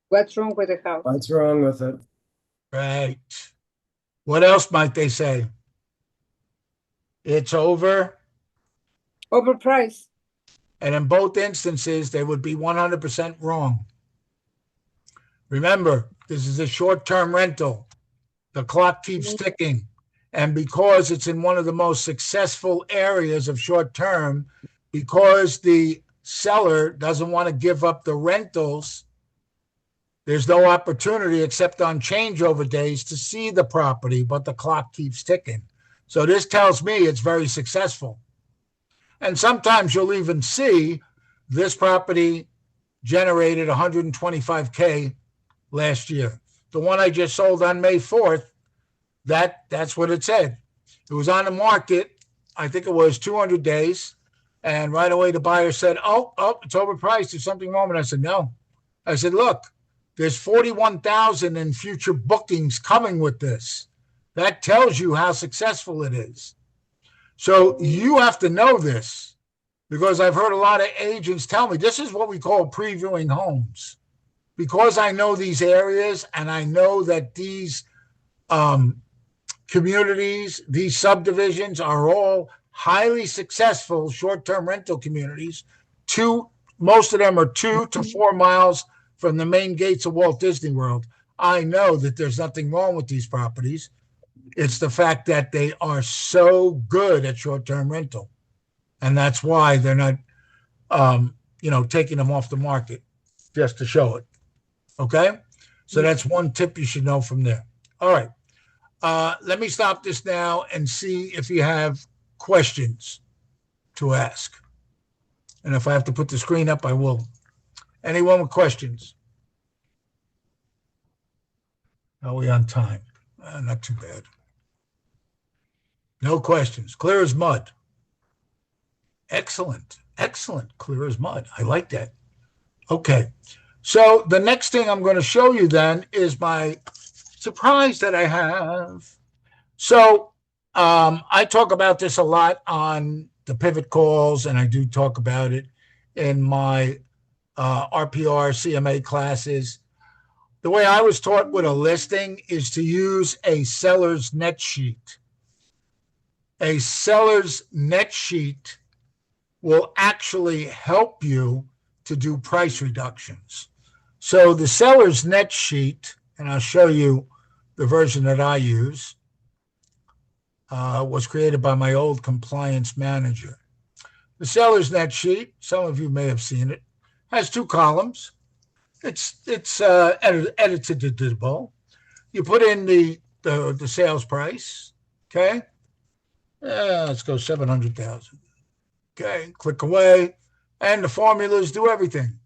What's wrong with the house? What's wrong with it? Right. What else might they say? It's over. Overpriced. And in both instances, they would be 100% wrong. Remember, this is a short-term rental. The clock keeps ticking. And because it's in one of the most successful areas of short-term, because the seller doesn't want to give up the rentals, there's no opportunity except on changeover days to see the property, but the clock keeps ticking. So this tells me it's very successful. And sometimes you'll even see this property generated 125K last year. The one I just sold on May 4th, that's what it said. It was on the market, I think it was 200 days. And right away the buyer said, oh, it's overpriced. There's something wrong. And I said, no. I said, look, there's 41,000 in future bookings coming with this. That tells you how successful it is. So you have to know this, because I've heard a lot of agents tell me this is what we call previewing homes. Because I know these areas and I know that these communities, these subdivisions are all highly successful short-term rental communities. Most of them are 2 to 4 miles from the main gates of Walt Disney World. I know that there's nothing wrong with these properties. It's the fact that they are so good at short-term rental. And that's why they're not, taking them off the market just to show it. Okay? So that's one tip you should know from there. All right. Let me stop this now and see if you have questions to ask. And if I have to put the screen up, I will. Anyone with questions? Are we on time? Not too bad. No questions. Clear as mud. Excellent. Excellent. Clear as mud. I like that. Okay. So the next thing I'm going to show you then is my surprise that I have. So I talk about this a lot on the pivot calls, and I do talk about it in my RPR CMA classes. The way I was taught with a listing is to use a seller's net sheet. A seller's net sheet will actually help you to do price reductions. So the seller's net sheet, and I'll show you the version that I use, was created by my old compliance manager. The seller's net sheet, some of you may have seen it, has 2 columns. It's editable. You put in the sales price, okay? Let's go 700,000. Okay, click away, and the formulas do everything.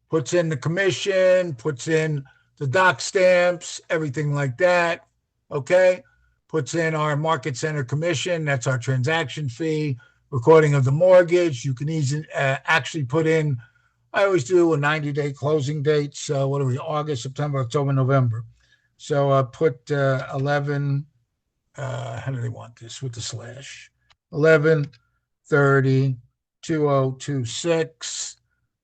Puts in the commission, puts in the doc stamps, everything like that. Okay, puts in our market center commission. That's our transaction fee. Recording of the mortgage. You can easily actually put in. I always do a 90-day closing date. So what are we? August, September, October, November. So put 11. How do they want this with the slash? 11/30/2026,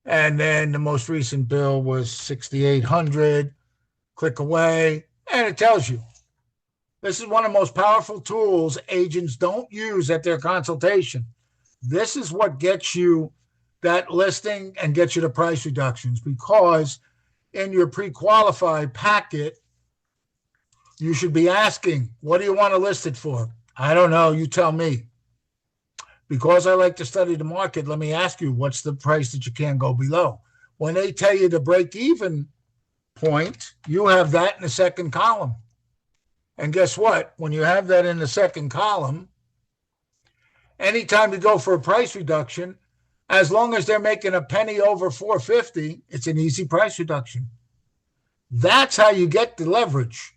and then the most recent bill was 6,800. Click away, and it tells you. This is one of the most powerful tools agents don't use at their consultation. This is what gets you that listing and gets you the price reductions, because in your pre-qualified packet, you should be asking, what do you want to list it for? I don't know. You tell me. Because I like to study the market, let me ask you, what's the price that you can't go below? When they tell you the break-even point, you have that in the second column. And guess what? When you have that in the second column, anytime you go for a price reduction, as long as they're making a penny over 450, it's an easy price reduction. That's how you get the leverage.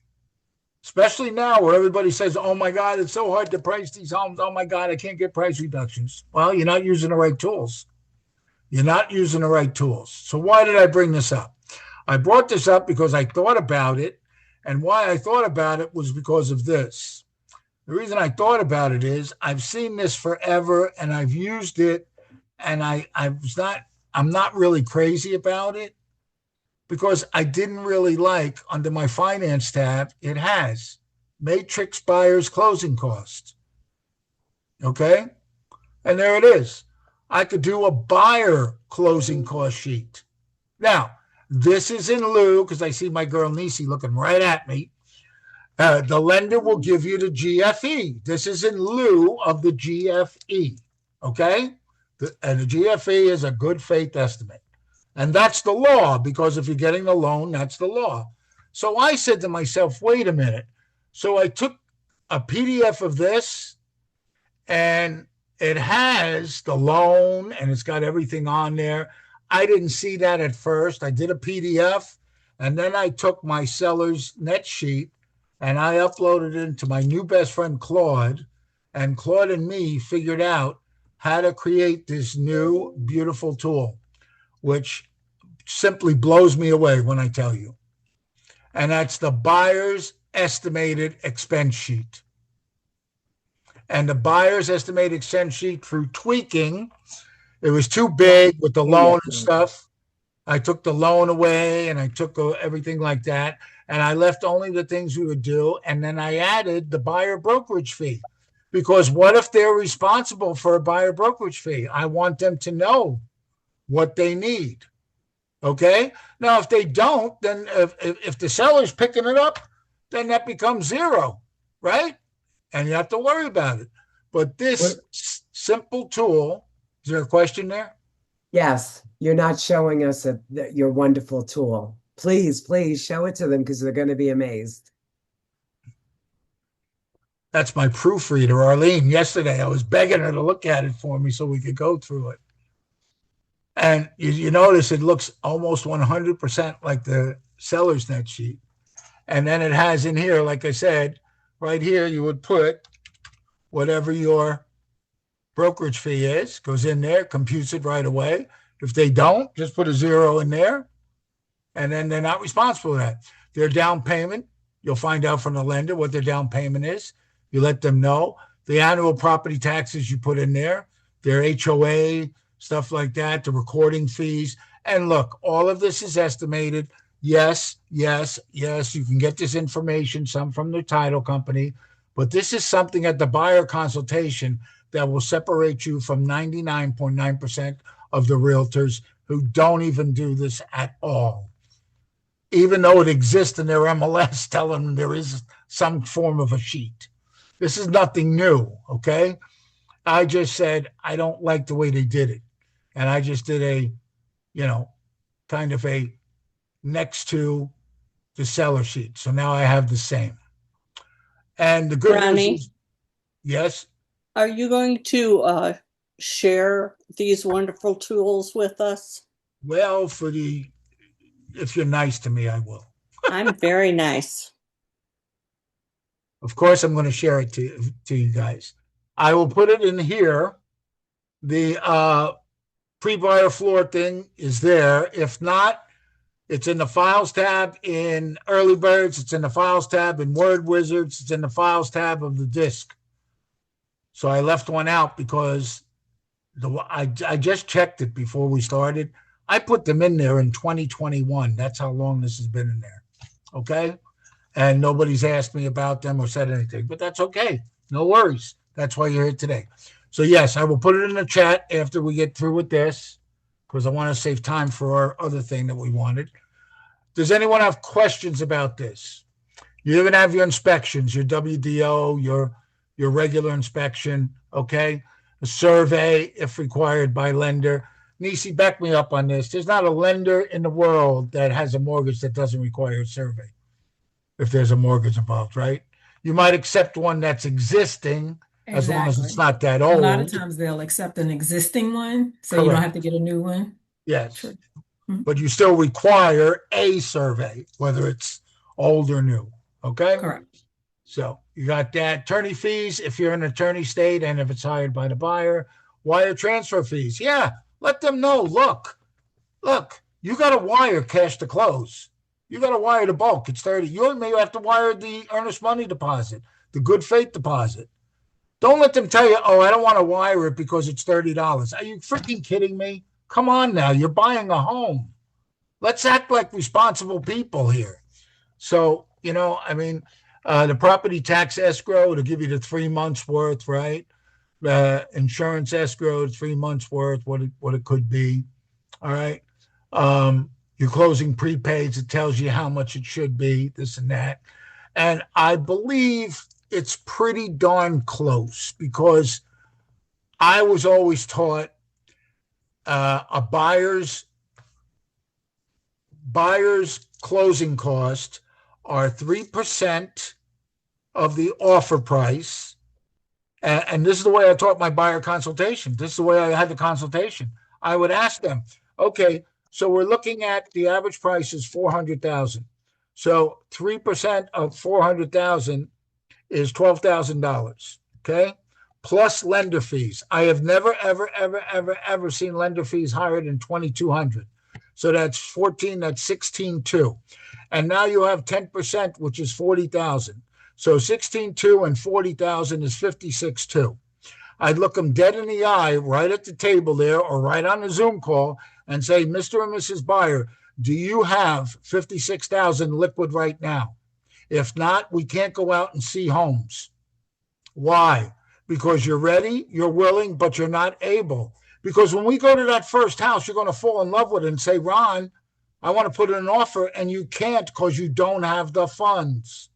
Especially now where everybody says, oh my God, it's so hard to price these homes. Oh my God, I can't get price reductions. Well, you're not using the right tools. You're not using the right tools. So why did I bring this up? I brought this up because I thought about it. And why I thought about it was because of this. The reason I thought about it is I've seen this forever and I've used it, and I'm not really crazy about it because I didn't really like, under my finance tab, it has matrix buyer's closing costs. Okay. And there it is. I could do a buyer closing cost sheet. Now, this is in lieu, because I see my girl Nisi looking right at me. The lender will give you the GFE. This is in lieu of the GFE. Okay. And the GFE is a good faith estimate. And that's the law, because if you're getting the loan, that's the law. So I said to myself, wait a minute. So I took a PDF of this, and it has the loan and it's got everything on there. I didn't see that at first. I did a PDF, and then I took my seller's net sheet and I uploaded it into my new best friend, Claude, and Claude and me figured out how to create this new beautiful tool, which simply blows me away when I tell you. And that's the buyer's estimated expense sheet. And the buyer's estimated expense sheet, through tweaking, it was too big with the loan and stuff. I took the loan away and I took everything like that. And I left only the things we would do. And then I added the buyer brokerage fee. Because what if they're responsible for a buyer brokerage fee? I want them to know what they need. Okay? Now, if they don't, then if the seller's picking it up, then that becomes zero, right? And you have to worry about it. But this simple tool, is there a question there? Yes, you're not showing us your wonderful tool. Please show it to them because they're going to be amazed. That's my proofreader, Arlene. Yesterday, I was begging her to look at it for me so we could go through it. And you notice it looks almost 100% like the seller's net sheet. And then it has in here, like I said, right here, you would put whatever your brokerage fee is, goes in there, computes it right away. If they don't, just put a zero in there, and then they're not responsible for that. Their down payment, you'll find out from the lender what their down payment is. You let them know. The annual property taxes you put in there, their HOA, stuff like that, the recording fees. And look, all of this is estimated. Yes, you can get this information, some from the title company, but this is something at the buyer consultation that will separate you from 99.9% of the realtors who don't even do this at all. Even though it exists in their MLS telling them there is some form of a sheet. This is nothing new, okay? I just said, I don't like the way they did it. And I just did kind of a next to the seller sheet. So now I have the same. And the good Ronnie, news is, yes? are you going to share these wonderful tools with us? Well, if you're nice to me, I will. I'm very nice. Of course, I'm going to share it to you guys. I will put it in here. The pre-buyer floor thing is there. If not, it's in the Files tab in Early Birds. It's in the Files tab in Word Wizards. It's in the Files tab of the disk. So I left one out because I just checked it before we started. I put them in there in 2021. That's how long this has been in there. Okay? And nobody's asked me about them or said anything, but that's okay. No worries. That's why you're here today. So yes, I will put it in the chat after we get through with this, because I want to save time for our other thing that we wanted. Does anyone have questions about this? You're going to have your inspections, your WDO, your regular inspection, okay? A survey if required by lender. Nisi, back me up on this. There's not a lender in the world that has a mortgage that doesn't require a survey if there's a mortgage involved, right? You might accept one that's existing as long as it's not that old. A lot of times they'll accept an existing one, so you Correct. don't have to get a new one. Yes. Sure. But you still require a survey, whether it's old or new. Okay? Correct. So you got that. Attorney fees, if you're an attorney state and if it's hired by the buyer. Wire transfer fees. Yeah. Let them know. Look, you got to wire cash to close. You got to wire the bulk. It's 30. You may have to wire the earnest money deposit. the good faith deposit. Don't let them tell you, oh, I don't want to wire it because it's $30. Are you freaking kidding me? Come on now. You're buying a home. Let's act like responsible people here. So, I mean, the property tax escrow to give you the 3 months worth, right? Insurance escrow, 3 months worth, what it could be. All right. Your closing prepaids, it tells you how much it should be, this and that. And I believe it's pretty darn close because I was always taught a buyer's closing cost are 3% of the offer price. And this is the way I taught my buyer consultation. This is the way I had the consultation. I would ask them, okay, so we're looking at the average price is $400,000. So 3% of $400,000 is $12,000. Okay. Plus lender fees. I have never, ever seen lender fees higher than $2,200. So that's 14, that's 16.2. And now you have 10%, which is 40,000. So 16.2 and 40,000 is 56.2. I'd look them dead in the eye right at the table there or right on the Zoom call and say, Mr. and Mrs. Buyer, do you have 56,000 liquid right now? If not, we can't go out and see homes. Why? Because you're ready, you're willing, but you're not able. Because when we go to that first house, you're going to fall in love with it and say, Ron, I want to put in an offer, and you can't because you don't have the funds.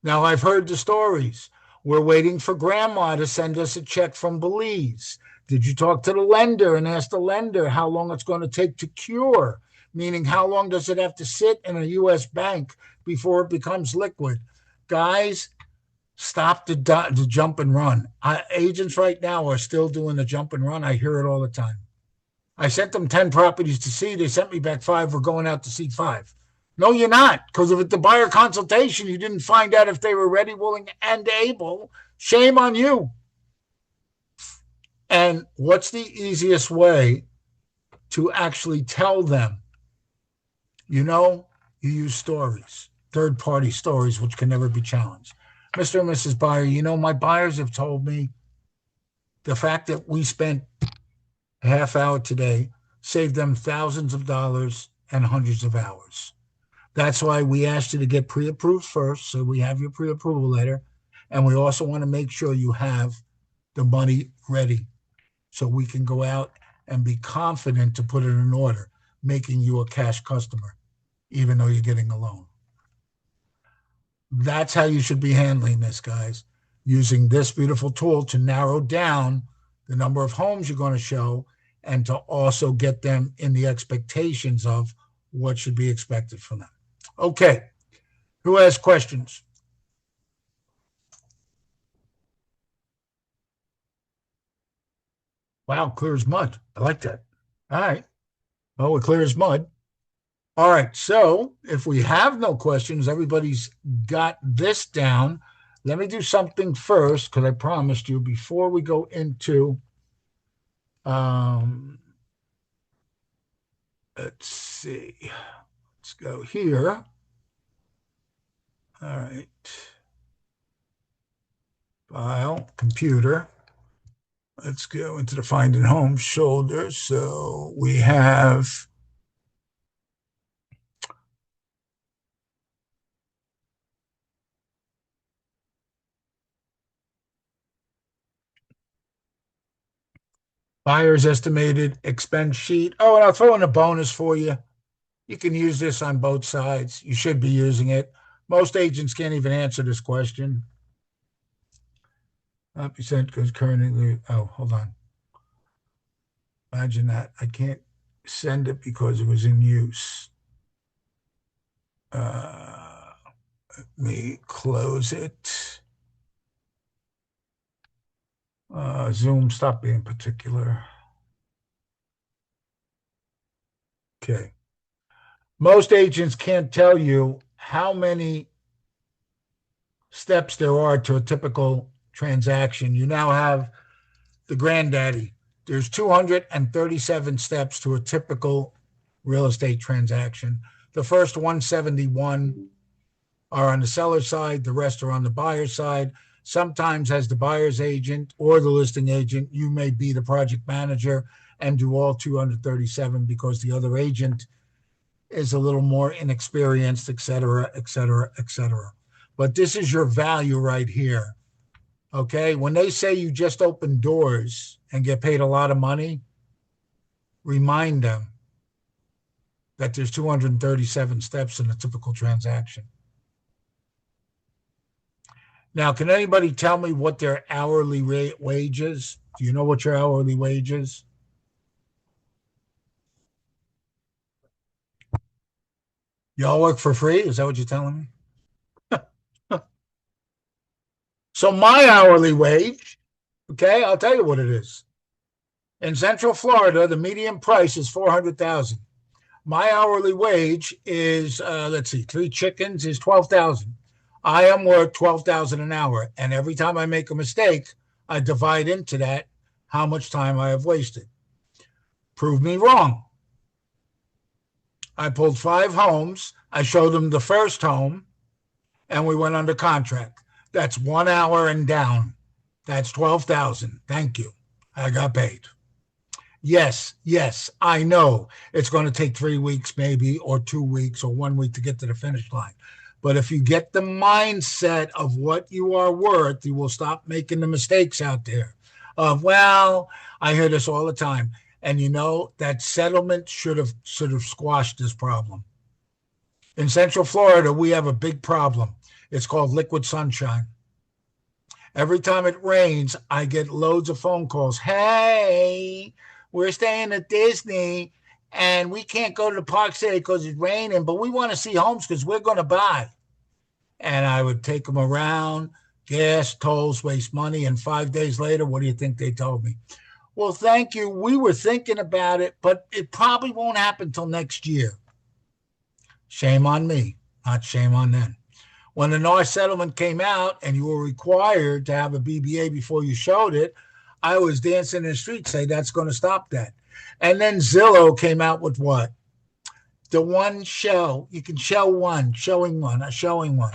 Now, I've heard the stories. We're waiting for grandma to send us a check from Belize. Did you talk to the lender and ask the lender how long it's going to take to cure? Meaning, how long does it have to sit in a U.S. bank before it becomes liquid? Guys, stop the jump and run. Agents right now are still doing the jump and run. I hear it all the time. I sent them 10 properties to see. They sent me back 5. We're going out to see 5. No, you're not. Because if at the buyer consultation, you didn't find out if they were ready, willing, and able, shame on you. And what's the easiest way to actually tell them? You use stories, third-party stories, which can never be challenged. Mr. and Mrs. Buyer, my buyers have told me the fact that we spent a half hour today saved them thousands of dollars and hundreds of hours. That's why we asked you to get pre-approved first, so we have your pre-approval letter. And we also want to make sure you have the money ready so we can go out and be confident to put it in order, making you a cash customer, even though you're getting a loan. That's how you should be handling this, guys, using this beautiful tool to narrow down the number of homes you're going to show and to also get them in the expectations of what should be expected from them. Okay, who has questions? Wow, clear as mud. I like that. All right. Oh, we're clear as mud. All right, so if we have no questions, everybody's got this down. Let me do something first, because I promised you before we go into, let's see, let's go here. All right, file, computer. Let's go into the Finding Home shoulder. So we have buyer's estimated expense sheet. Oh, and I'll throw in a bonus for you. You can use this on both sides. You should be using it. Most agents can't even answer this question. Percent because currently, oh, hold on. Imagine that. I can't send it because it was in use. Let me close it. Zoom, stop being particular. Okay. Most agents can't tell you how many steps there are to a typical transaction. You now have the granddaddy. There's 237 steps to a typical real estate transaction. The first 171 are on the seller side, the rest are on the buyer side. Sometimes as the buyer's agent or the listing agent, you may be the project manager and do all 237 because the other agent is a little more inexperienced, et cetera, et cetera, et cetera. But this is your value right here. Okay. When they say you just open doors and get paid a lot of money, remind them that there's 237 steps in a typical transaction. Now, can anybody tell me what their hourly rate wage is? Do you know what your hourly wage is? Y'all work for free? Is that what you're telling me? So my hourly wage, okay, I'll tell you what it is. In Central Florida, the median price is $400,000. My hourly wage is, let's see, 3 chickens is $12,000. I am worth $12,000 an hour. And every time I make a mistake, I divide into that how much time I have wasted. Prove me wrong. I pulled 5 homes. I showed them the first home and we went under contract. That's 1 hour and down. That's $12,000. Thank you. I got paid. Yes, I know it's going to take 3 weeks maybe, or 2 weeks or 1 week to get to the finish line. But if you get the mindset of what you are worth, you will stop making the mistakes out there of, well, I hear this all the time. And you know, that settlement should have squashed this problem. In Central Florida, we have a big problem. It's called liquid sunshine. Every time it rains, I get loads of phone calls. Hey, we're staying at Disney and we can't go to the park today because it's raining, but we want to see homes because we're going to buy. And I would take them around, gas, tolls, waste money. And 5 days later, what do you think they told me? Well, thank you. We were thinking about it, but it probably won't happen till next year. Shame on me, not shame on them. When the NAR settlement came out and you were required to have a BBA before you showed it, I was dancing in the street saying that's going to stop that. And then Zillow came out with what? The one show. You can show one, showing one, a showing one.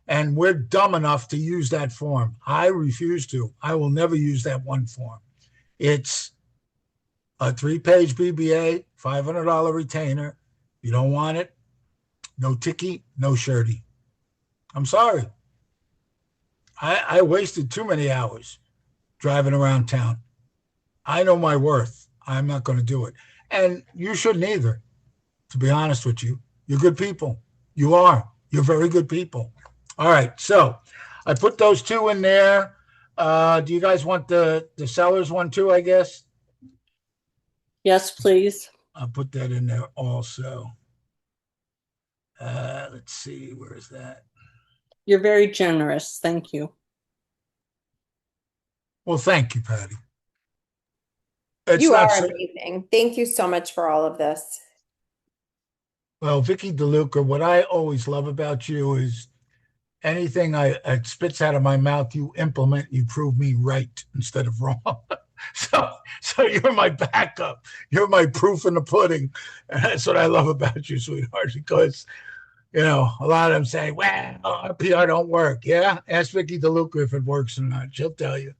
And we're dumb enough to use that form. I refuse to. I will never use that one form. It's a 3-page BBA, $500 retainer. You don't want it? No ticky, no shirty. I'm sorry. I wasted too many hours driving around town. I know my worth. I'm not going to do it. And you shouldn't either, to be honest with you. You're good people. You are. You're very good people. All right. So I put those 2 in there. Do you guys want the seller's one too, I guess? Yes, please. I'll put that in there also. Let's see. Where is that? You're very generous. Thank you. Well, thank you, Patty. You are amazing. Thank you so much for all of this. Well, Vicky DeLuca, what I always love about you is anything I spits out of my mouth, you implement, you prove me right instead of wrong. So you're my backup. You're my proof in the pudding. And that's what I love about you, sweetheart, because, you know, a lot of them say, well, our PR don't work. Yeah, ask Vicky DeLuca if it works or not. She'll tell you.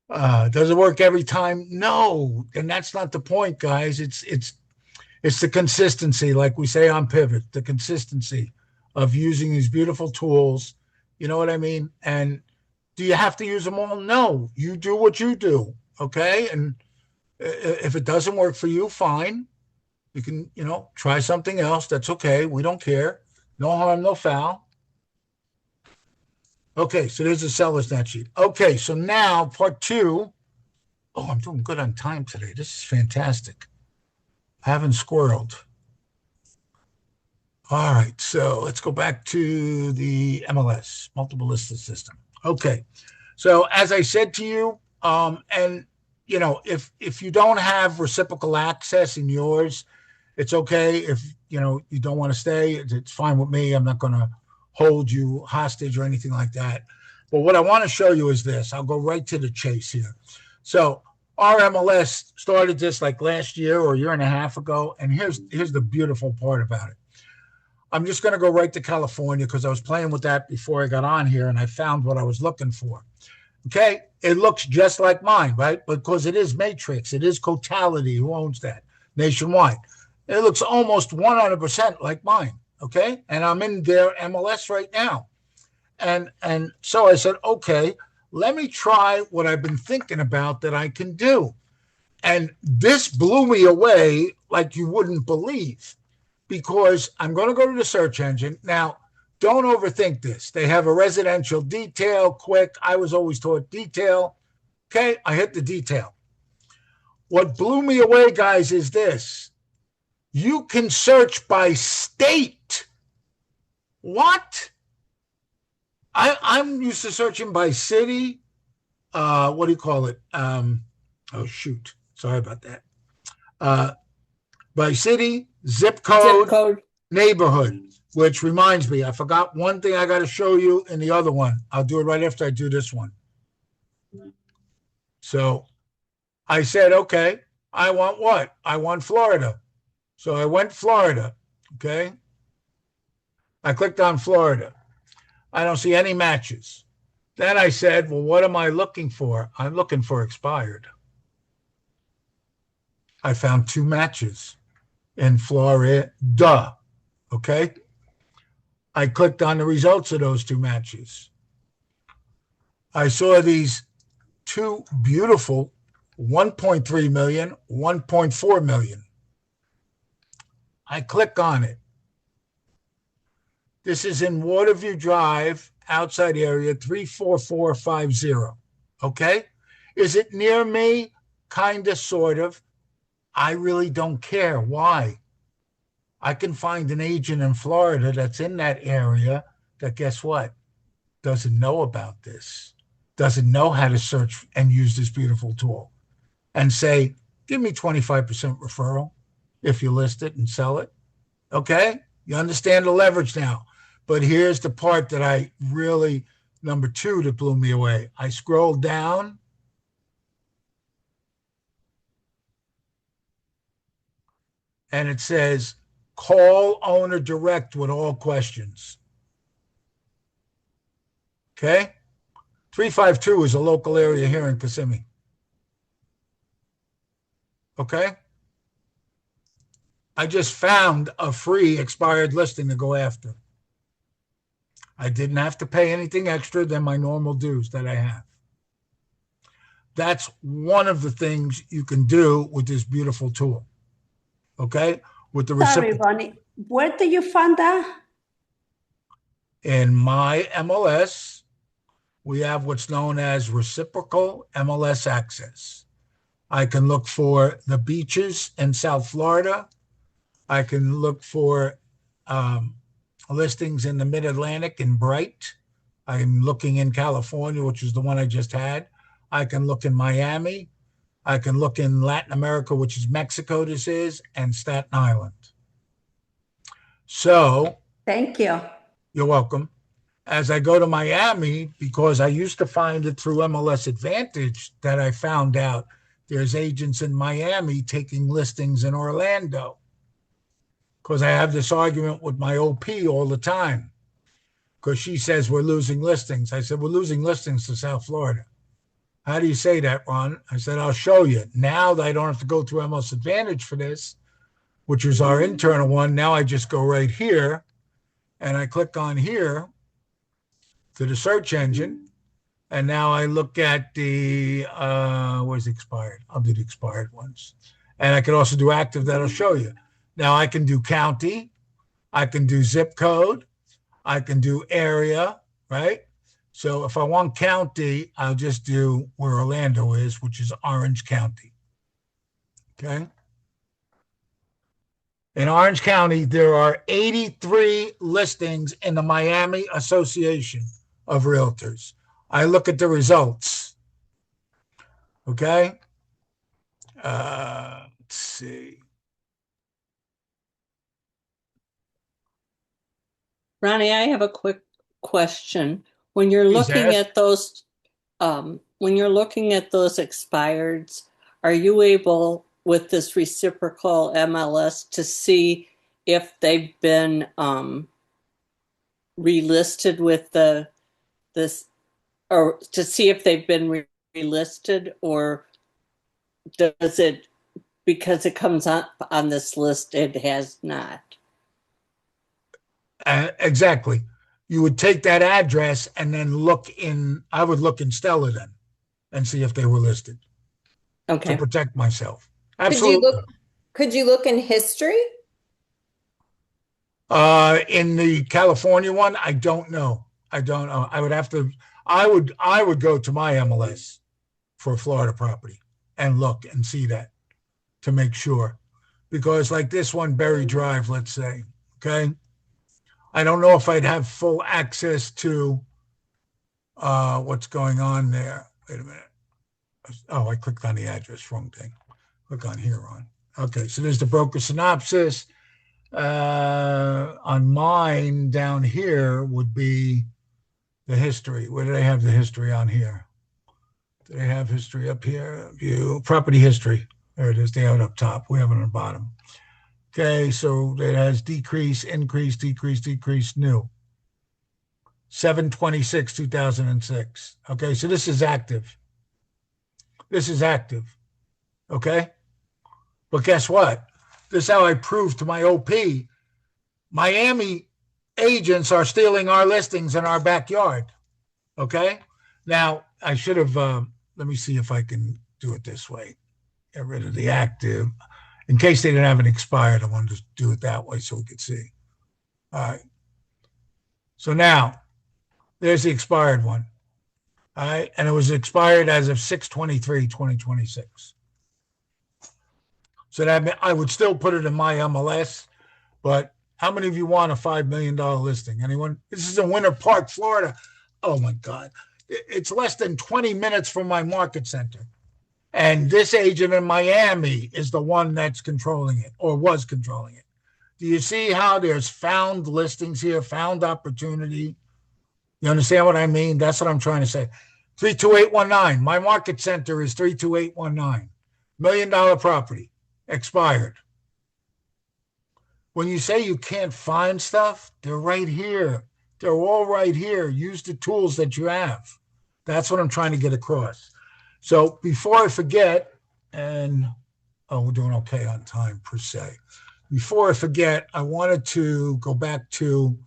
Does it work every time? No. And that's not the point, guys. It's the consistency, like we say on Pivot, the consistency of using these beautiful tools. You know what I mean? And do you have to use them all? No. You do what you do, okay? And if it doesn't work for you, fine. You can, you know, try something else. That's okay. We don't care. No harm, no foul. Okay, so there's a seller's net sheet. Okay, so now part 2. Oh, I'm doing good on time today. This is fantastic. I haven't squirreled. All right, so let's go back to the MLS, multiple listed system. Okay, so as I said to you, and you know, if you don't have reciprocal access in yours, it's okay. If you know you don't want to stay, it's fine with me. I'm not going to hold you hostage or anything like that. But what I want to show you is this. I'll go right to the chase here. So our MLS started this like last year or a year and a half ago, and here's the beautiful part about it. I'm just going to go right to California because I was playing with that before I got on here and I found what I was looking for. Okay. It looks just like mine, right? Because it is Matrix. It is Cotality who owns that nationwide. It looks almost 100% like mine. Okay. And I'm in their MLS right now. And so I said, okay, let me try what I've been thinking about that I can do. And this blew me away like you wouldn't believe, because I'm going to go to the search engine. Now, don't overthink this. They have a residential detail, quick. I was always taught detail. Okay, I hit the detail. What blew me away, guys, is this. You can search by state. What? I'm used to searching by city. What do you call it? Oh, shoot. Sorry about that. By city, zip code, neighborhood, which reminds me, I forgot one thing I got to show you in the other one. I'll do it right after I do this one. So I said, okay, I want what? I want Florida. So I went Florida. Okay. I clicked on Florida. I don't see any matches. Then I said, well, what am I looking for? I'm looking for expired. I found 2 matches in Florida. Okay. I clicked on the results of those 2 matches. I saw these 2 beautiful 1.3 million, 1.4 million. I click on it. This is in Waterview Drive, outside area 34450. Okay. Is it near me? Kind of, sort of. I really don't care. Why? I can find an agent in Florida that's in that area that, guess what, doesn't know about this, doesn't know how to search and use this beautiful tool, and say, give me 25% referral if you list it and sell it. Okay? You understand the leverage now. But here's the part that I really, number 2, that blew me away. I scrolled down. And it says, call owner direct with all questions. Okay? 352 is a local area here in Kissimmee. Okay? I just found a free expired listing to go after. I didn't have to pay anything extra than my normal dues that I have. That's one of the things you can do with this beautiful tool. Okay? With the Sorry, reciprocal. Ronnie. Where do you find that? In my MLS, we have what's known as reciprocal MLS access. I can look for the beaches in South Florida. I can look for listings in the Mid-Atlantic in Bright. I'm looking in California, which is the one I just had. I can look in Miami. I can look in Latin America, which is Mexico, this is, and Staten Island. So, Thank you. you're welcome. As I go to Miami, because I used to find it through MLS Advantage that I found out there's agents in Miami taking listings in Orlando. Because I have this argument with my OP all the time. Because she says we're losing listings. I said, we're losing listings to South Florida. How do you say that, Ron? I said, I'll show you. Now that I don't have to go through MLS Advantage for this, which is our internal one, now I just go right here and I click on here to the search engine. And now I look at the, where's expired? I'll do the expired ones. And I can also do active, that'll show you. Now I can do county, I can do zip code, I can do area, right? So if I want county, I'll just do where Orlando is, which is Orange County. Okay. In Orange County, there are 83 listings in the Miami Association of Realtors. I look at the results. Okay. Let's see. Ronnie, I have a quick question. When you're Please looking ask. at those, expireds, are you able with this reciprocal MLS to see if they've been relisted with this, or to see if they've been relisted, or does it, because it comes up on this list, it has not? Exactly. You would take that address and then look in, I would look in Stella then and see if they were listed to Okay. protect myself. Could Absolutely. you look in history? In the California one, I don't know. I don't know. I would have to, I would go to my MLS for a Florida property and look and see that to make sure. Because like this one, Berry Drive, let's say, okay? I don't know if I'd have full access to what's going on there. Wait a minute. Oh, I clicked on the address, wrong thing. Click on here on. Okay, so there's the broker synopsis. On mine down here would be the history. Where do they have the history on here? Do they have history up here? View, property history. There it is. They have it up top. We have it on the bottom. Okay, so it has decrease, increase, decrease, decrease, new. 7/26/2006. Okay, so this is active. This is active. Okay? But guess what? This is how I prove to my OP. Miami agents are stealing our listings in our backyard. Okay? Now, I should have, let me see if I can do it this way. Get rid of the active. In case they didn't have it expired, I wanted to do it that way so we could see. All right. So now, there's the expired one. All right. And it was expired as of 6/23/2026. So that I would still put it in my MLS, but how many of you want a $5 million listing? Anyone? This is in Winter Park, Florida. Oh my God. It's less than 20 minutes from my market center. And this agent in Miami is the one that's controlling it or was controlling it. Do you see how there's found listings here, found opportunity? You understand what I mean? That's what I'm trying to say. 32819. My market center is 32819. $1 million property. Expired. When you say you can't find stuff, they're right here. They're all right here. Use the tools that you have. That's what I'm trying to get across. So before I forget, and we're doing okay on time per se. Before I forget, I wanted to go back to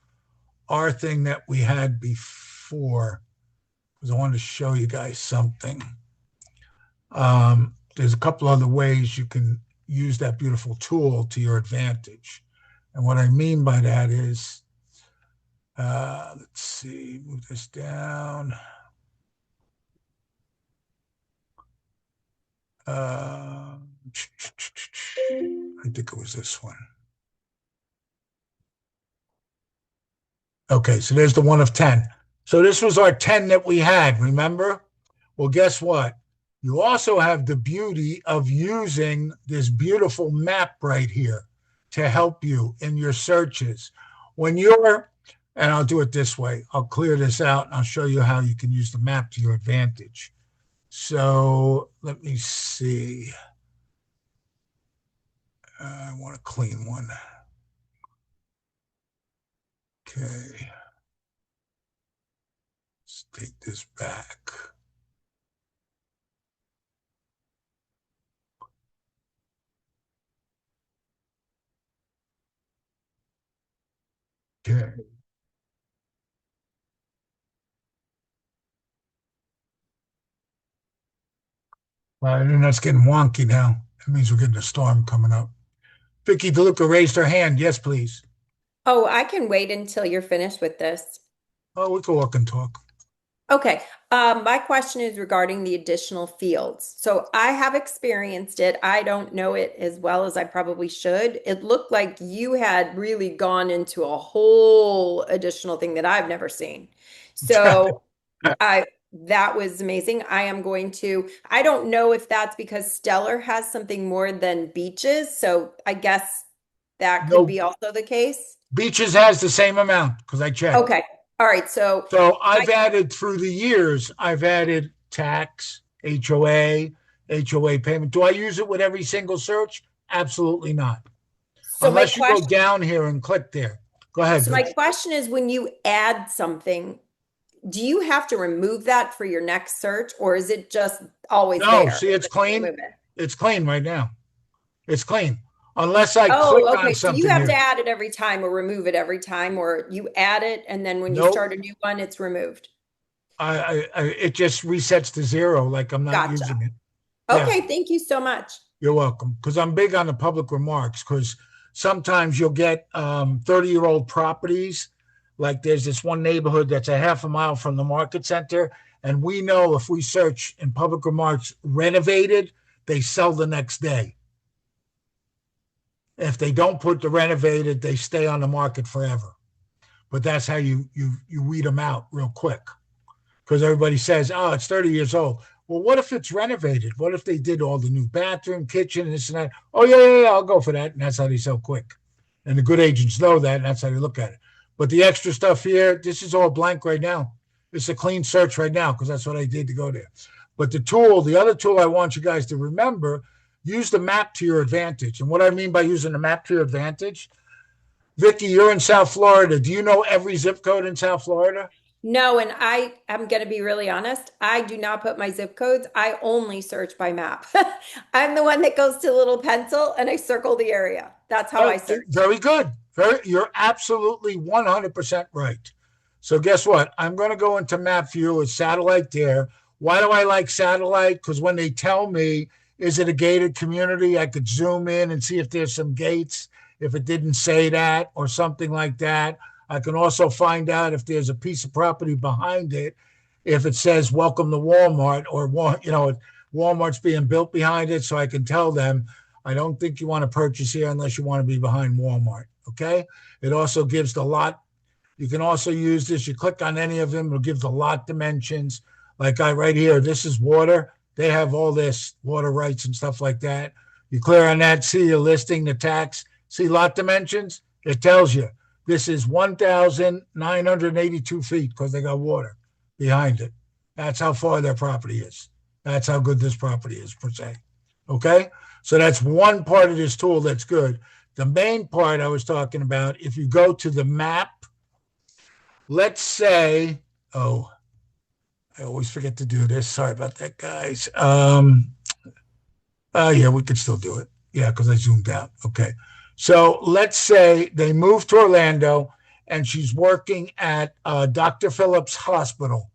our thing that we had before because I wanted to show you guys something. There's a couple other ways you can use that beautiful tool to your advantage. And what I mean by that is, let's see, move this down. I think it was this one. Okay, so there's the one of 10. So this was our 10 that we had, remember? Well, guess what? You also have the beauty of using this beautiful map right here to help you in your searches. When you're, and I'll do it this way, I'll clear this out and I'll show you how you can use the map to your advantage. So let me see. I want a clean one. Okay. Let's take this back. Okay. My internet's getting wonky now. That means we're getting a storm coming up. Vicky DeLuca raised her hand. Yes, please. Oh, I can wait until you're finished with this. Oh, we can walk and talk. Okay. My question is regarding the additional fields. So I have experienced it. I don't know it as well as I probably should. It looked like you had really gone into a whole additional thing that I've never seen. So that was amazing. I don't know if that's because Stellar has something more than Beaches. So I guess that could be also the case. Beaches has the same amount because I checked. Okay. All right. So I've added through the years, I've added tax, HOA payment. Do I use it with every single search? Absolutely not. So my Unless you go question, down here and click there. Go ahead. so my Vic. question is, when you add something, do you have to remove that for your next search, or is it just always No, there? see, it's clean. Remove it. It's clean right now. It's clean. Unless I Oh, click okay. on So you something have here. to add it every time or remove it every time, or you add it and then when you Nope. start a new one, it's removed. It just resets to 0, like I'm not Gotcha. using it. Yeah. Okay, thank you so much. You're welcome. Because I'm big on the public remarks, because sometimes you'll get 30-year-old properties. Like there's this one neighborhood that's a half a mile from the market center. And we know if we search in public remarks renovated, they sell the next day. If they don't put the renovated, they stay on the market forever. But that's how you weed them out real quick. Because everybody says, oh, it's 30 years old. Well, what if it's renovated? What if they did all the new bathroom, kitchen, this and that? Oh, yeah, I'll go for that. And that's how they sell quick. And the good agents know that, and that's how they look at it. But the extra stuff here, this is all blank right now. It's a clean search right now because that's what I did to go there. But the other tool I want you guys to remember, use the map to your advantage. And what I mean by using the map to your advantage, Vicky, you're in South Florida. Do you know every zip code in South Florida? No, and I'm going to be really honest. I do not put my zip codes. I only search by map. I'm the one that goes to a little pencil and I circle the area. That's how I search. Very good. You're absolutely 100% right. So guess what? I'm going to go into map view with satellite there. Why do I like satellite? Because when they tell me, is it a gated community? I could zoom in and see if there's some gates, if it didn't say that or something like that. I can also find out if there's a piece of property behind it, if it says welcome to Walmart or, Walmart's being built behind it. So I can tell them, I don't think you want to purchase here unless you want to be behind Walmart. Okay. It also gives the lot. You can also use this. You click on any of them. It'll give the lot dimensions. Like right here, this is water. They have all this water rights and stuff like that. You clear on that, see your listing, the tax, see lot dimensions. It tells you this is 1,982 feet because they got water behind it. That's how far their property is. That's how good this property is per se. Okay. So that's one part of this tool that's good. The main part I was talking about, if you go to the map, let's say, I always forget to do this. Sorry about that, guys. Yeah, we could still do it. Yeah, because I zoomed out. Okay. So let's say they moved to Orlando and she's working at Dr. Phillips Hospital,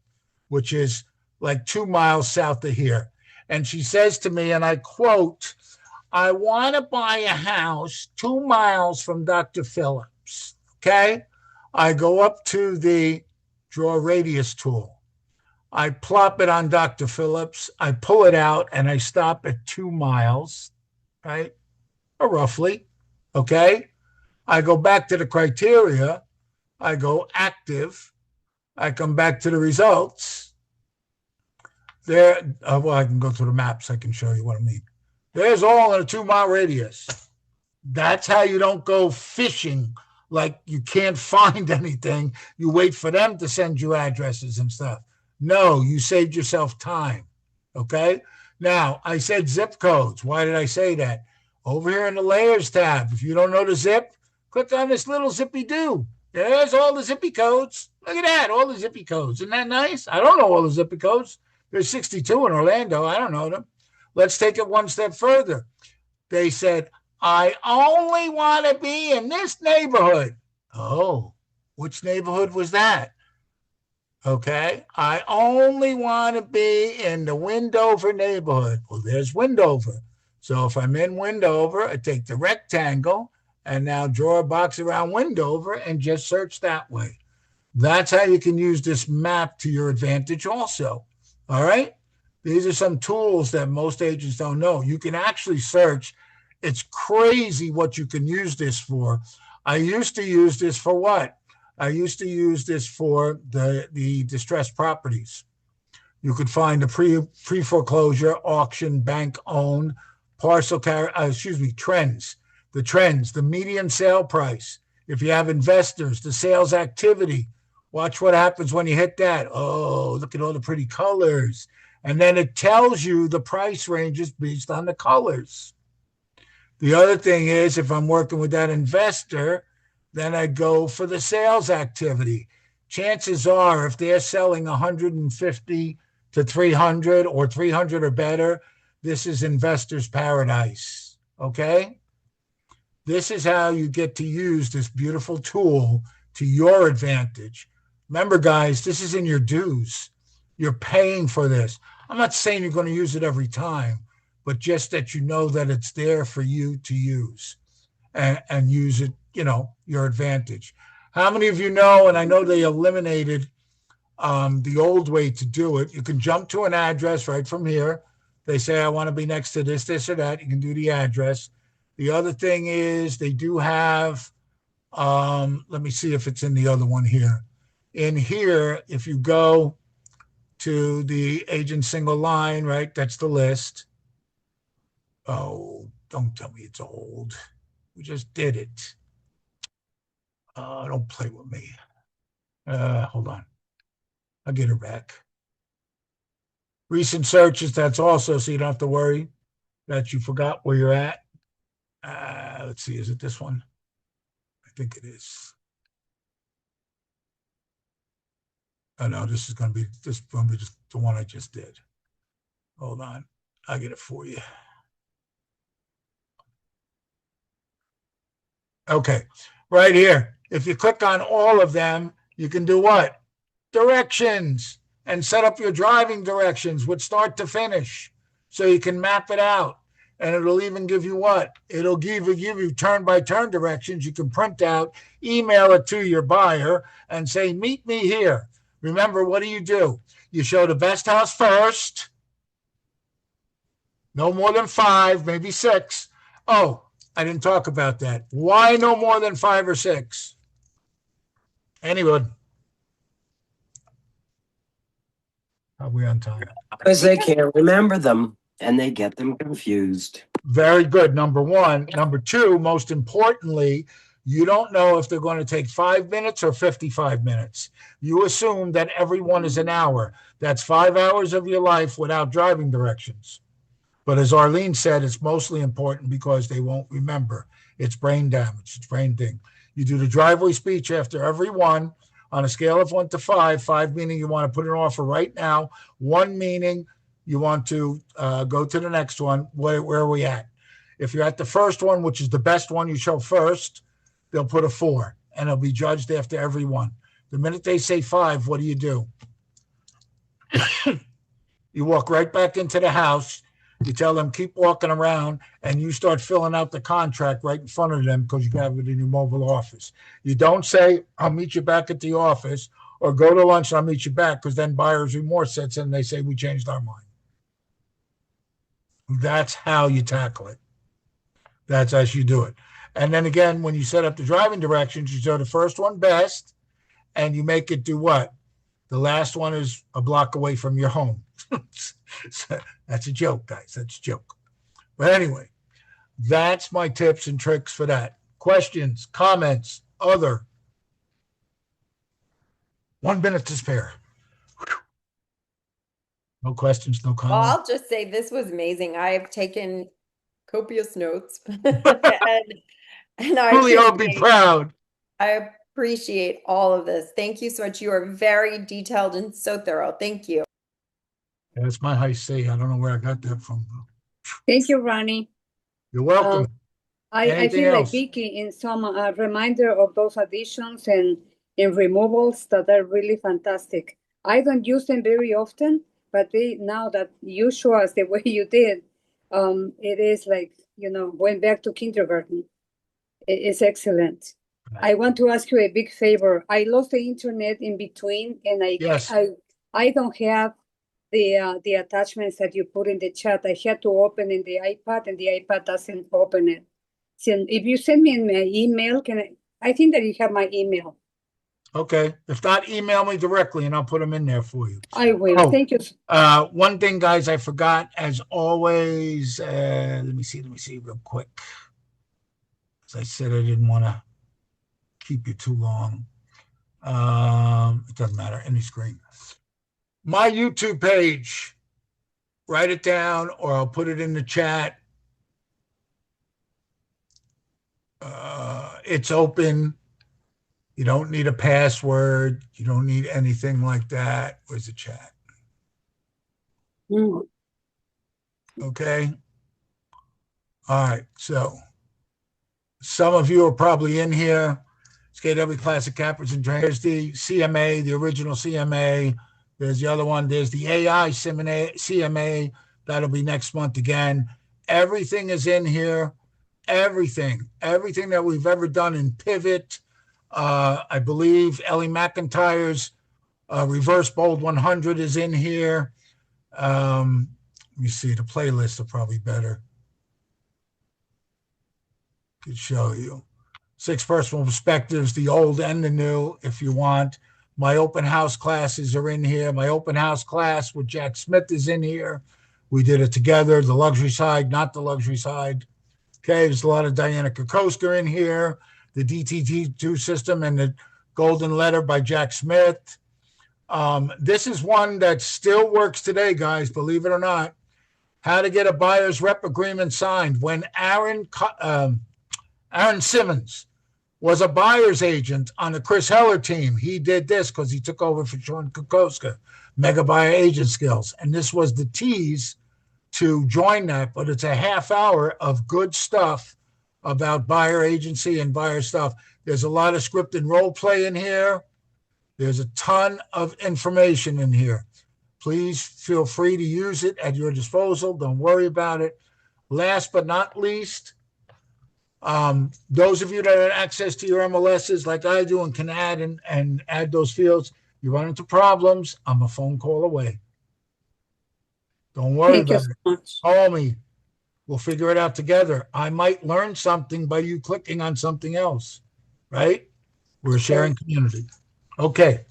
which is like 2 miles south of here. And she says to me, and I quote, I want to buy a house 2 miles from Dr. Phillips. Okay. I go up to the draw radius tool. I plop it on Dr. Phillips. I pull it out and I stop at 2 miles, right? Or roughly. Okay. I go back to the criteria. I go active. I come back to the results. There. Well, I can go through the maps. I can show you what I mean. There's all in a 2 mile radius. That's how you don't go fishing. Like you can't find anything. You wait for them to send you addresses and stuff. No, you saved yourself time. Okay. Now I said zip codes. Why did I say that? Over here in the layers tab, if you don't know the zip, click on this little zippy do. There's all the zippy codes. Look at that. All the zippy codes. Isn't that nice? I don't know all the zippy codes. There's 62 in Orlando. I don't know them. Let's take it one step further. They said, I only want to be in this neighborhood. Oh, which neighborhood was that? Okay. I only want to be in the Windover neighborhood. Well, there's Windover. So if I'm in Windover, I take the rectangle and now draw a box around Windover and just search that way. That's how you can use this map to your advantage also. All right. These are some tools that most agents don't know. You can actually search. It's crazy what you can use this for. I used to use this for what? I used to use this for the distressed properties. You could find a pre-foreclosure, auction, bank owned, trends. The trends, the median sale price. If you have investors, the sales activity. Watch what happens when you hit that. Oh, look at all the pretty colors. And then it tells you the price ranges based on the colors. The other thing is, if I'm working with that investor, then I go for the sales activity. Chances are, if they're selling 150 to 300 or 300 or better, this is investor's paradise. Okay? This is how you get to use this beautiful tool to your advantage. Remember, guys, this is in your dues. You're paying for this. I'm not saying you're going to use it every time, but just that you know that it's there for you to use and use it, your advantage. How many of you know, and I know they eliminated the old way to do it. You can jump to an address right from here. They say, I want to be next to this, this, or that. You can do the address. The other thing is they do have, let me see if it's in the other one here. In here, if you go to the agent single line, right, that's the list. Oh, don't tell me it's old. We just did it. Don't play with me. Hold on. I'll get her back. Recent searches, that's also, so you don't have to worry that you forgot where you're at. Let's see, is it this one? I think it is. Oh no, this is going to be just the one I just did. Hold on, I'll get it for you. Okay, right here. If you click on all of them, you can do what? Directions, and set up your driving directions with start to finish, so you can map it out. And it'll even give you what? It'll give you turn-by-turn directions. You can print out, email it to your buyer, and say, meet me here. Remember, what do? You show the best house first. No more than 5, maybe 6. Oh, I didn't talk about that. Why no more than 5 or 6? Anyone? Are we on time? Because they can't remember them and they get them confused. Very good. Number one. Number two, most importantly, you don't know if they're going to take 5 minutes or 55 minutes. You assume that everyone is an hour. That's 5 hours of your life without driving directions. But as Arlene said, it's mostly important because they won't remember. It's brain damage. It's brain thing. You do the driveway speech after every one on a scale of 1 to 5, 5 meaning you want to put an offer right now, 1 meaning you want to go to the next one. Where are we at? If you're at the first one, which is the best one you show first, they'll put a 4 and it'll be judged after every one. The minute they say 5, what do? You walk right back into the house. You tell them, keep walking around, and you start filling out the contract right in front of them because you have it in your mobile office. You don't say, I'll meet you back at the office, or go to lunch and I'll meet you back, because then buyer's remorse sets in and they say, we changed our mind. That's how you tackle it. That's how you do it. And then again, when you set up the driving directions, you show the first one best, and you make it do what? The last one is a block away from your home. So that's a joke, guys. That's a joke. But anyway, that's my tips and tricks for that. Questions, comments, other? 1 minute to spare. Whew. No questions, no Well, comments. I'll just say this was amazing. I have taken copious notes. and I Julio will be proud. I appreciate all of this. Thank you so much. You are very detailed and so thorough. Thank you. That's my high say. I don't know where I got that from. Thank you, Ronnie. You're welcome. I Anything feel else? like Vicky in some reminder of those additions and removals that are really fantastic. I don't use them very often, but now that you show us the way you did, it is like, went back to kindergarten. It's excellent. I want to ask you a big favor. I lost the internet in between, and Yes. I don't have the attachments that you put in the chat. I had to open in the iPad, and the iPad doesn't open it. So if you send me an email, I think that you have my email. Okay. If not, email me directly and I'll put them in there for you. I will. Oh, Thank you. One thing, guys, I forgot, as always. Let me see real quick. As I said, I didn't want to keep you too long. It doesn't matter. Any screen. My YouTube page. Write it down, or I'll put it in the chat. It's open. You don't need a password. You don't need anything like that. Where's the chat? Mm. Okay. All right. So some of you are probably in here. SKW Classic Cappers and Trainers, the CMA, the original CMA. There's the other one. There's the AI CMA. That'll be next month again. Everything is in here. Everything that we've ever done in Pivot. I believe Ellie McIntyre's Reverse Bold 100 is in here. Let me see. The playlist are probably better. Could show you 6 personal perspectives, the old and the new, if you want. My open house classes are in here. My open house class with Jack Smith is in here. We did it together. The luxury side, not the luxury side. Okay, there's a lot of Diana Kokoska in here. The DTG2 system and the golden letter by Jack Smith. This is one that still works today, guys, believe it or not. How to get a buyer's rep agreement signed. When Aaron Simmons was a buyer's agent on the Chris Heller team, he did this because he took over for Sean Kokoska, Mega Buyer Agent Skills. And this was the tease to join that, but it's a half hour of good stuff about buyer agency and buyer stuff. There's a lot of scripted role play in here. There's a ton of information in here. Please feel free to use it at your disposal. Don't worry about it. Last but not least, those of you that have access to your MLSs like I do and can add and add those fields, you run into problems, I'm a phone call away. Don't worry Thank you about so it. much. Call me. We'll figure it out together. I might learn something by you clicking on something else, right? We're a sharing community. Okay.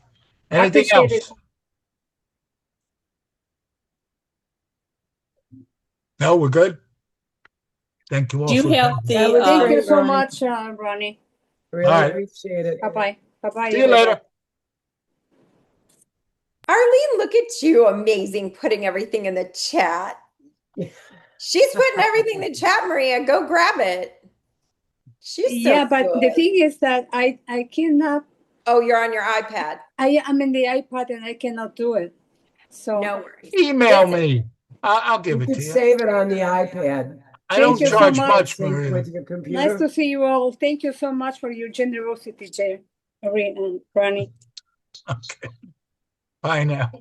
I Anything appreciate else? it. No, we're good. Thank you all. Do you for have attending. the That was Thank great, you so Ronnie. much, Ronnie. Really All right. appreciate it. Bye-bye. Bye-bye. See you later. Arlene, look at you, amazing, putting everything in the chat. She's putting everything in the chat, Maria. Go grab it. She's so Yeah, but the good. thing is that I cannot, Oh, you're on your iPad. I'm in the iPad and I cannot do it. So No worries. Email me. I'll give You it could to you. save it on the iPad. I Thank don't you so charge much. much, Sync Maria. with your nice computer. to see you all. Thank you so much for your generosity, Jay, and Ronnie. Okay. Bye now.